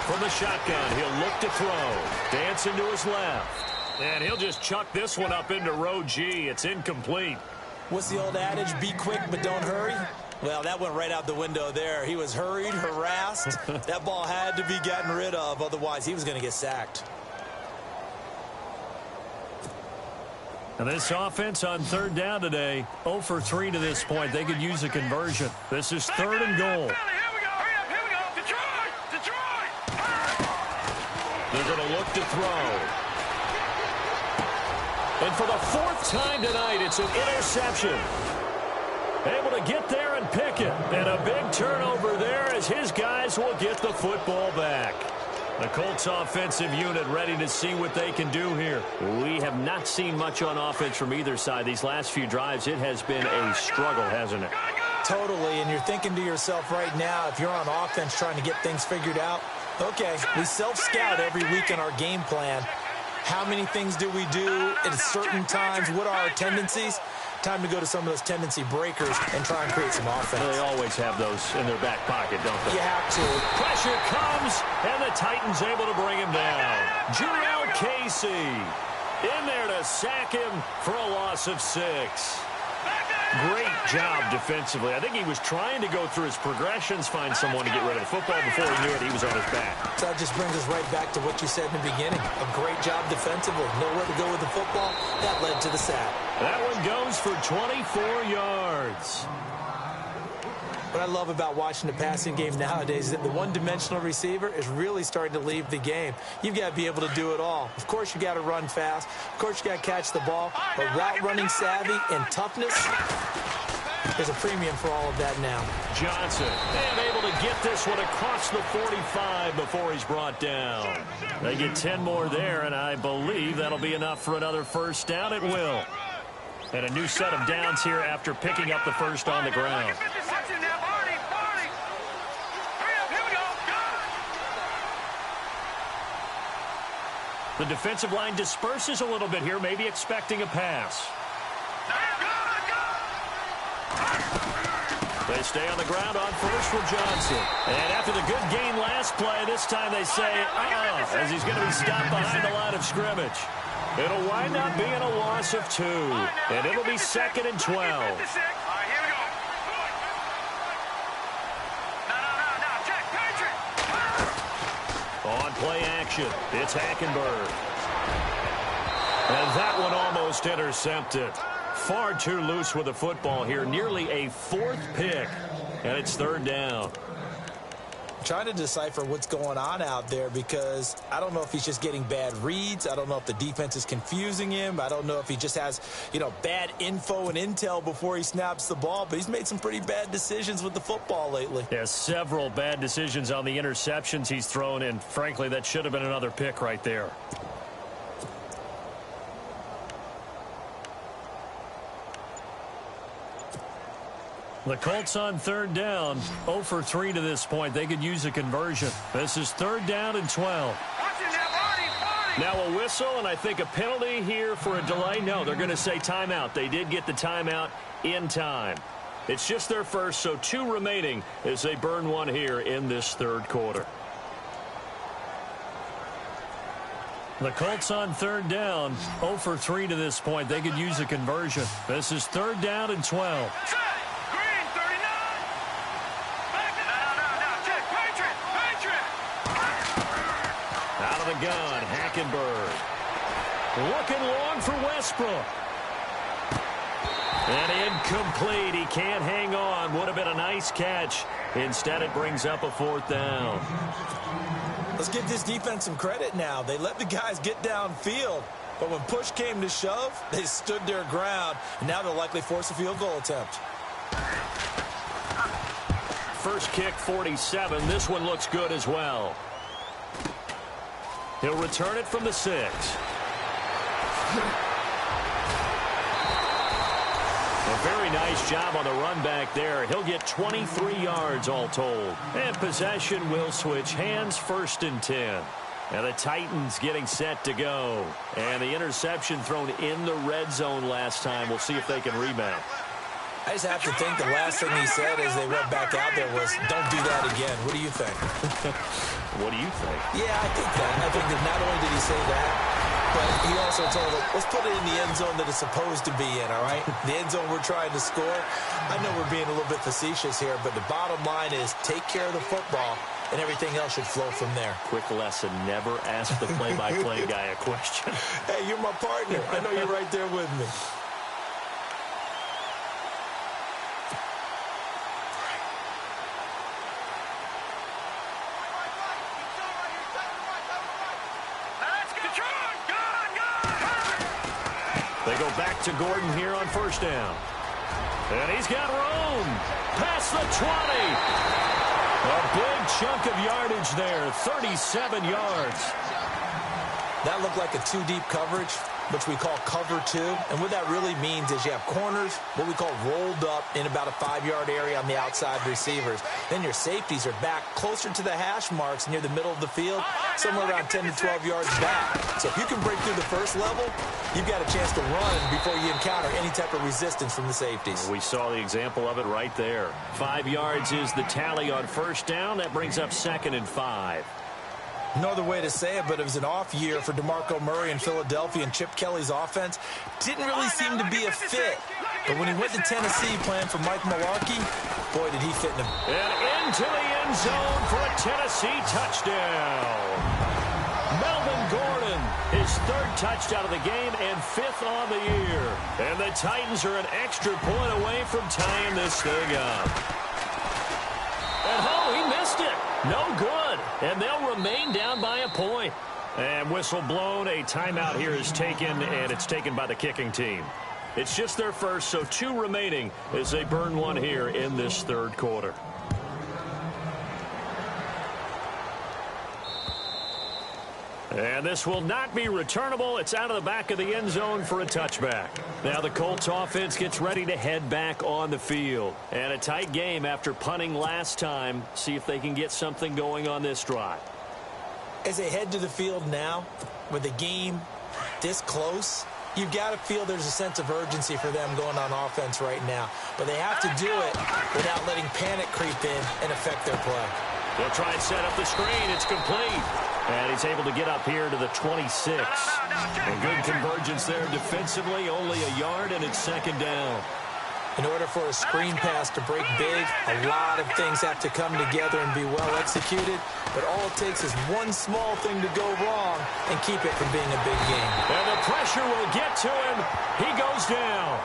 From the shotgun, he'll look to throw. Dancing to his left. And he'll just chuck this one up into row G. It's incomplete. What's the old adage? Be quick, but don't hurry. Well, that went right out the window there. He was hurried, harassed. That ball had to be gotten rid of. Otherwise, he was going to get sacked. And this offense on 3rd down today, 0 for 3 to this point. They could use a conversion. This is 3rd and goal. They're going to look to throw. And for the 4th time tonight, it's an interception. Able to get there and pick it. And a big turnover there as his guys will get the football back. The Colts offensive unit ready to see what they can do here. We have not seen much on offense from either side. These last few drives, it has been a struggle, hasn't it? Totally, and you're thinking to yourself right now, if you're on offense trying to get things figured out, okay, we self-scout every week in our game plan. How many things do we do at certain times? What are our tendencies? Time to go to some of those tendency breakers and try and create some offense. They always have those in their back pocket, don't they? You have to. Pressure comes, and the Titans able to bring him down. Jarrell Casey in there to sack him for a loss of 6. Great job defensively. I think he was trying to go through his progressions, find someone to get rid of the football. Before he knew it, he was on his back. So that just brings us right back to what you said in the beginning. A great job defensively. Nowhere to go with the football. That led to the sack. That one goes for 24 yards. What I love about watching the passing game nowadays is that the one-dimensional receiver is really starting to leave the game. You've got to be able to do it all. Of course, you got to run fast. Of course, you got to catch the ball. But route running savvy and toughness, there's a premium for all of that now. Johnson, and able to get this one across the 45 before he's brought down. They get 10 more there, and I believe that'll be enough for another first down. It will. And a new set of downs here after picking up the first on the ground. The defensive line disperses a little bit here, maybe expecting a pass. They stay on the ground on first for Johnson. And after the good gain last play, this time they say, as he's going to be stopped behind the line of scrimmage. It'll wind up being a loss of 2. And it'll be 2nd and 12. On play action, it's Hackenberg. And that one almost intercepted. Far too loose with the football here. Nearly a 4th pick. And it's 3rd down. Trying to decipher what's going on out there because I don't know if he's just getting bad reads. I don't know if the defense is confusing him. I don't know if he just has, bad info and intel before he snaps the ball. But he's made some pretty bad decisions with the football lately. Yeah, several bad decisions on the interceptions he's thrown, and frankly, that should have been another pick right there. The Colts on 3rd down, 0 for 3 to this point. They could use a conversion. This is 3rd down and 12. Now a whistle, and I think a penalty here for a delay. No, they're going to say timeout. They did get the timeout in time. It's just their first, so 2 remaining as they burn one here in this 3rd quarter. The Colts on 3rd down, 0 for 3 to this point. They could use a conversion. This is 3rd down and 12. The gun, Hackenberg. Looking long for Westbrook. And incomplete. He can't hang on. Would have been a nice catch. Instead, it brings up a 4th down. Let's give this defense some credit now. They let the guys get downfield. But when push came to shove, they stood their ground. And now they'll likely force a field goal attempt. First kick, 47. This one looks good as well. He'll return it from the 6. A very nice job on the run back there. He'll get 23 yards all told. And possession will switch hands, 1st and 10. And the Titans getting set to go. And the interception thrown in the red zone last time. We'll see if they can rebound. I just have to think the last thing he said as they went back out there was, don't do that again. What do you think? What do you think? Yeah, I think that. I think that not only did he say that, but he also told them, let's put it in the end zone that it's supposed to be in, all right? The end zone we're trying to score. I know we're being a little bit facetious here, but the bottom line is take care of the football, and everything else should flow from there. Quick lesson, never ask the play-by-play guy a question. Hey, you're my partner. I know you're right there with me. They go back to Gordon here on 1st down. And he's got room. Past the 20. A big chunk of yardage there, 37 yards. That looked like a 2-deep coverage. which we call cover 2. And what that really means is you have corners, what we call rolled up in about a 5-yard area on the outside receivers. Then your safeties are back closer to the hash marks near the middle of the field, somewhere around 10 to 12 yards back. So if you can break through the first level, you've got a chance to run before you encounter any type of resistance from the safeties. We saw the example of it right there. 5 yards is the tally on first down. That brings up 2nd and 5. No other way to say it, but it was an off year for DeMarco Murray in Philadelphia, and Chip Kelly's offense didn't really seem to be a fit. But when he went to Tennessee playing for Mike Mularkey, boy, did he fit in him. And into the end zone for a Tennessee touchdown. Melvin Gordon, his 3rd touchdown of the game and 5th on the year. And the Titans are an extra point away from tying this thing up. And he missed it. No good. And they'll remain down by a point. And whistle blown. A timeout here is taken, and it's taken by the kicking team. It's just their first, so 2 remaining as they burn one here in this 3rd quarter. And this will not be returnable. It's out of the back of the end zone for a touchback. Now the Colts offense gets ready to head back on the field. And a tight game after punting last time. See if they can get something going on this drive. As they head to the field now, with the game this close, you've got to feel there's a sense of urgency for them going on offense right now. But they have to do it without letting panic creep in and affect their play. They'll try and set up the screen. It's complete. And he's able to get up here to the 26. And good convergence there defensively, only a yard, and it's 2nd down. In order for a screen pass to break big, a lot of things have to come together and be well executed. But all it takes is one small thing to go wrong and keep it from being a big game. And the pressure will get to him. He goes down.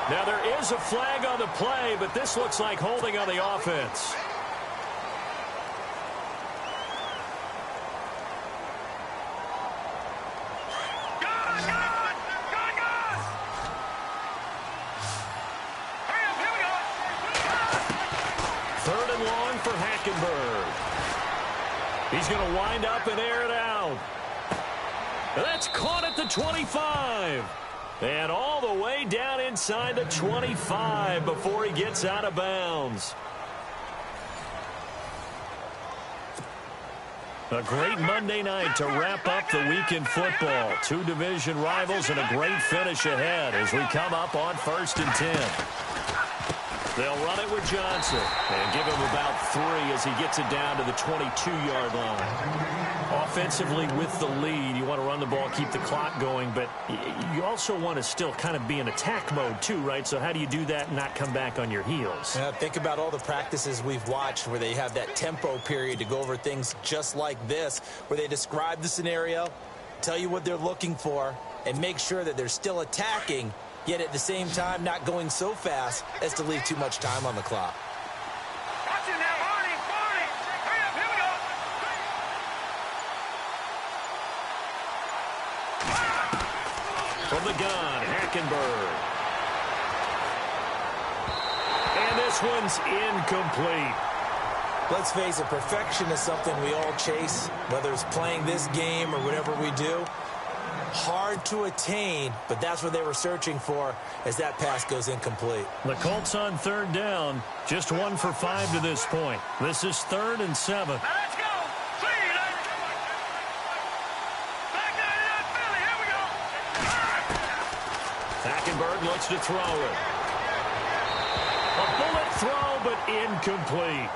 Now there is a flag on the play, but this looks like holding on the offense. He's going to wind up and air it out. That's caught at the 25. And all the way down inside the 25 before he gets out of bounds. A great Monday night to wrap up the week in football. 2 division rivals and a great finish ahead as we come up on 1st and 10. They'll run it with Johnson and give him about 3 as he gets it down to the 22-yard line. Offensively with the lead, you want to run the ball, keep the clock going, but you also want to still kind of be in attack mode too, right? So how do you do that and not come back on your heels? Think about all the practices we've watched where they have that tempo period to go over things just like this, where they describe the scenario, tell you what they're looking for, and make sure that they're still attacking, yet at the same time not going so fast as to leave too much time on the clock. Watch it now, Barney! Hurry up, here we go! From the gun, Hackenberg. And this one's incomplete. Let's face it, perfection is something we all chase, whether it's playing this game or whatever we do. Hard to attain, but that's what they were searching for as that pass goes incomplete. The Colts on 3rd down, just 1 for 5 to this point. This is 3rd and 7. Now let's go! Clean it! Back down in Philly, here we go! Hackenberg looks to throw it. A bullet throw, but incomplete.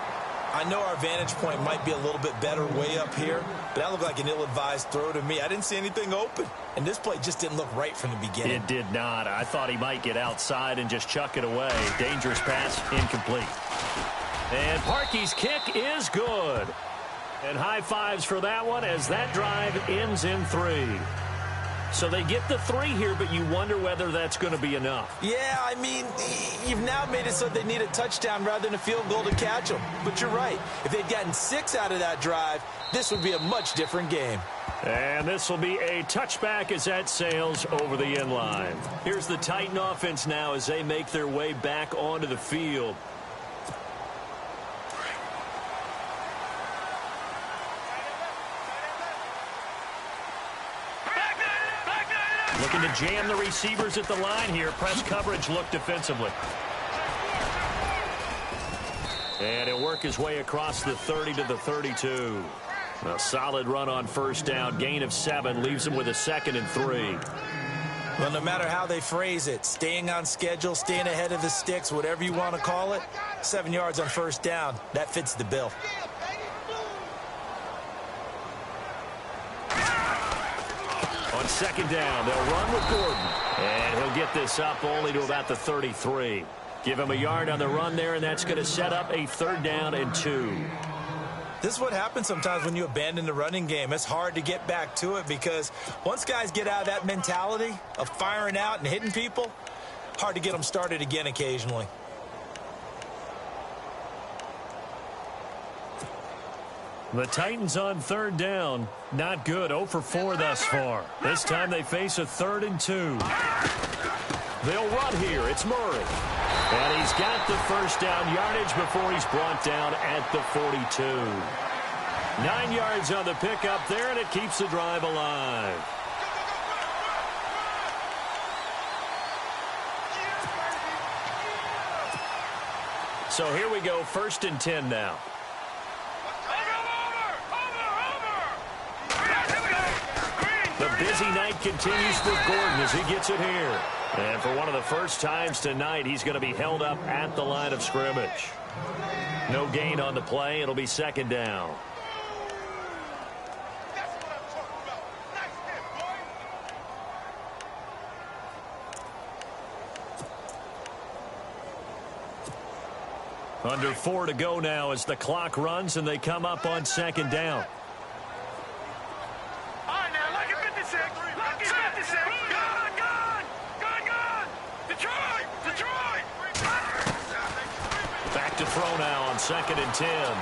I know our vantage point might be a little bit better way up here, but that looked like an ill-advised throw to me. I didn't see anything open, and this play just didn't look right from the beginning. It did not. I thought he might get outside and just chuck it away. Dangerous pass, incomplete. And Parkey's kick is good. And high fives for that one as that drive ends in 3. So they get the 3 here, but you wonder whether that's going to be enough. Yeah, I mean, you've now made it so they need a touchdown rather than a field goal to catch them. But you're right. If they'd gotten 6 out of that drive, this would be a much different game. And this will be a touchback as that sails over the end line. Here's the Titan offense now as they make their way back onto the field. Looking to jam the receivers at the line here. Press coverage look defensively. And he'll work his way across the 30 to the 32. A solid run on first down. Gain of 7 leaves him with a 2nd and 3. Well, no matter how they phrase it, staying on schedule, staying ahead of the sticks, whatever you want to call it, 7 yards on first down, that fits the bill. On second down, they'll run with Gordon. And he'll get this up only to about the 33. Give him a yard on the run there, and that's going to set up a 3rd down and 2. This is what happens sometimes when you abandon the running game. It's hard to get back to it because once guys get out of that mentality of firing out and hitting people, hard to get them started again occasionally. The Titans on 3rd down. Not good. 0 for 4 thus far. This time they face a 3rd and 2. They'll run here. It's Murray. And he's got the first down yardage before he's brought down at the 42. 9 yards on the pickup there, and it keeps the drive alive. So here we go, 1st and 10 now. The busy night continues for Gordon as he gets it here. And for one of the first times tonight, he's going to be held up at the line of scrimmage. No gain on the play. It'll be 2nd down. Under 4 to go now as the clock runs and they come up on 2nd down. To throw now on 2nd and 10.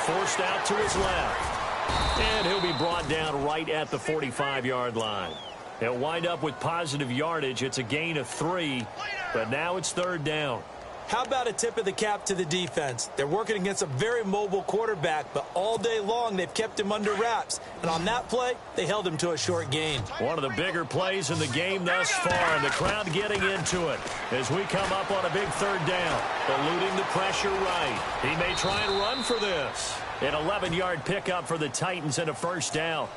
Forced out to his left. And he'll be brought down right at the 45-yard line. He'll wind up with positive yardage. It's a gain of 3, but now it's 3rd down. How about a tip of the cap to the defense? They're working against a very mobile quarterback, but all day long they've kept him under wraps. And on that play, they held him to a short gain. One of the bigger plays in the game thus far, and the crowd getting into it as we come up on a big 3rd down. Eluding the pressure right. He may try and run for this. An 11-yard pickup for the Titans and a 1st down.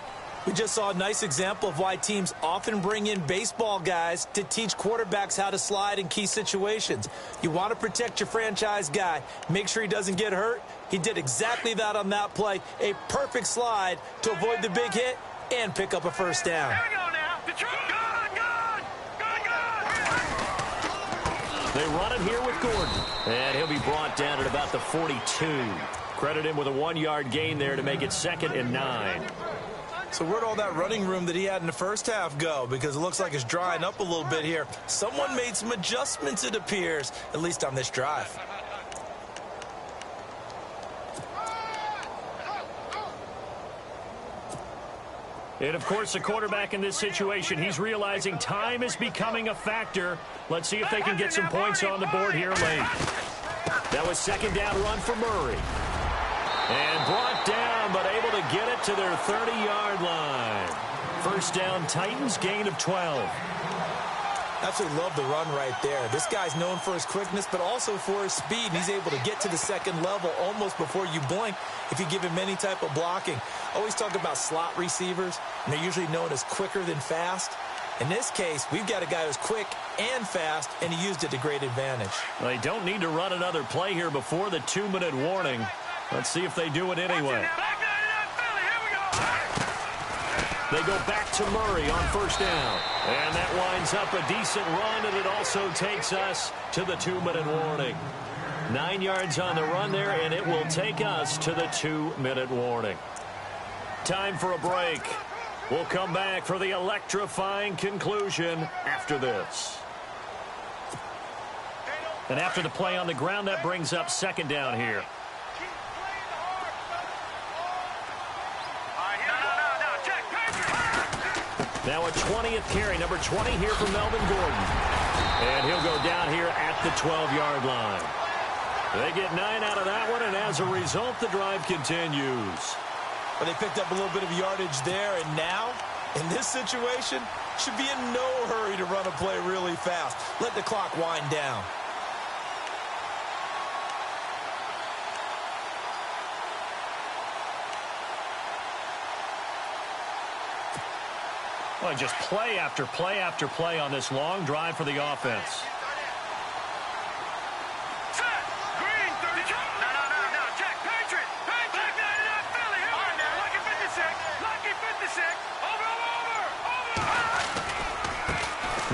We just saw a nice example of why teams often bring in baseball guys to teach quarterbacks how to slide in key situations. You want to protect your franchise guy. Make sure he doesn't get hurt. He did exactly that on that play. A perfect slide to avoid the big hit and pick up a 1st down. Here we go now. They run it here with Gordon. And he'll be brought down at about the 42. Credit him with a 1-yard gain there to make it 2nd and 9. So where'd all that running room that he had in the first half go? Because it looks like it's drying up a little bit here. Someone made some adjustments, it appears, at least on this drive. And, of course, the quarterback in this situation, he's realizing time is becoming a factor. Let's see if they can get some points on the board here late. That was 2nd down run for Murray. And brought down, but able to get it to their 30-yard line. 1st down, Titans, gain of 12. Absolutely love the run right there. This guy's known for his quickness, but also for his speed. And he's able to get to the 2nd level almost before you blink if you give him any type of blocking. Always talk about slot receivers, and they're usually known as quicker than fast. In this case, we've got a guy who's quick and fast, and he used it to great advantage. They don't need to run another play here before the 2-minute warning. Let's see if they do it anyway. They go back to Murray on 1st down. And that winds up a decent run, and it also takes us to the 2-minute warning. 9 yards on the run there, and it will take us to the 2-minute warning. Time for a break. We'll come back for the electrifying conclusion after this. And after the play on the ground, that brings up 2nd down here. Now a 20th carry, number 20 here for Melvin Gordon. And he'll go down here at the 12-yard line. They get 9 out of that one, and as a result, the drive continues. Well, they picked up a little bit of yardage there, and now In this situation, should be in no hurry to run a play really fast. Let the clock wind down. Well, just play after play after play on this long drive for the offense.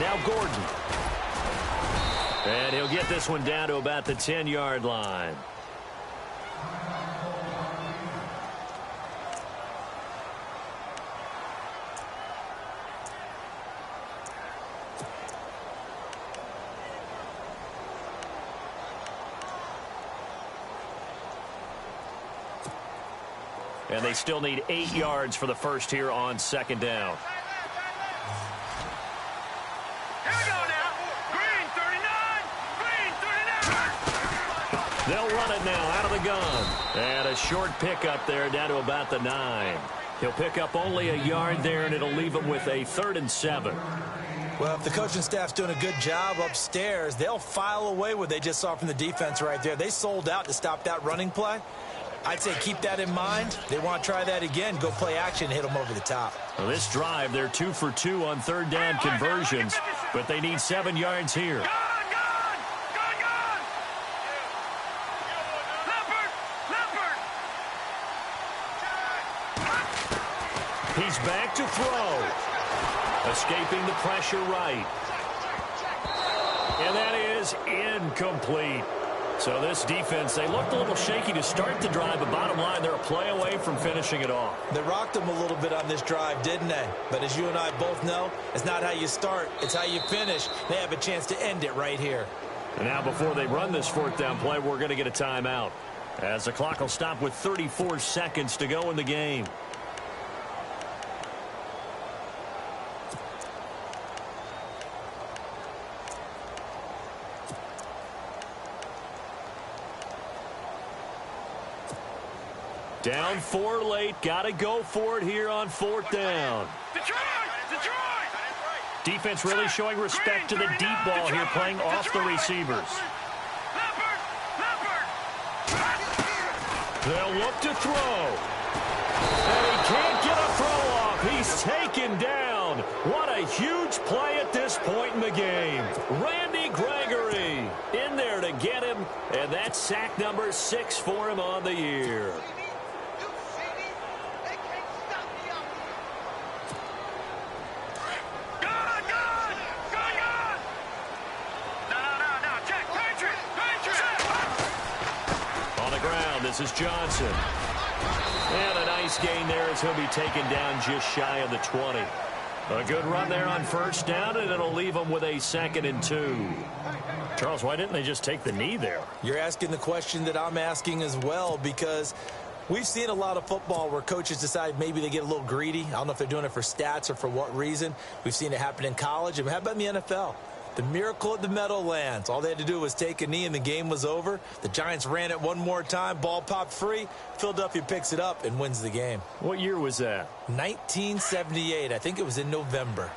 Now Gordon. And he'll get this one down to about the 10-yard line. And they still need 8 yards for the first here on second down. Here we go now. Green 39. Green 39. They'll run it now out of the gun. And a short pickup there down to about the 9. He'll pick up only a yard there, and it'll leave him with a 3rd and 7. Well, if the coaching staff's doing a good job upstairs, they'll file away what they just saw from the defense right there. They sold out to stop that running play. I'd say keep that in mind. They want to try that again. Go play action, hit them over the top. Well, this drive, they're 2 for 2 on third down conversions, but they need 7 yards here. He's back to throw. Escaping the pressure right. And that is incomplete. So this defense, they looked a little shaky to start the drive, but bottom line, they're a play away from finishing it off. They rocked them a little bit on this drive, didn't they? But as you and I both know, it's not how you start, it's how you finish. They have a chance to end it right here. And now before they run this 4th down play, we're going to get a timeout, as the clock will stop with 34 seconds to go in the game. Down 4 late. Got to go for it here on 4th down. Detroit! Defense really showing respect to the deep ball here, playing off the receivers. They'll look to throw. And he can't get a throw off. He's taken down. What a huge play at this point in the game. Randy Gregory in there to get him. And that's sack number 6 for him on the year. This is Johnson. And a nice gain there as he'll be taken down just shy of the 20. A good run there on 1st down, and it'll leave them with a 2nd and 2. Charles, why didn't they just take the knee there? You're asking the question that I'm asking as well, because we've seen a lot of football where coaches decide maybe they get a little greedy. I don't know if they're doing it for stats or for what reason. We've seen it happen in college. And how about in the NFL? The miracle at the Meadowlands. All they had to do was take a knee and the game was over. The Giants ran it one more time. Ball popped free. Philadelphia picks it up and wins the game. What year was that? 1978. I think it was in November.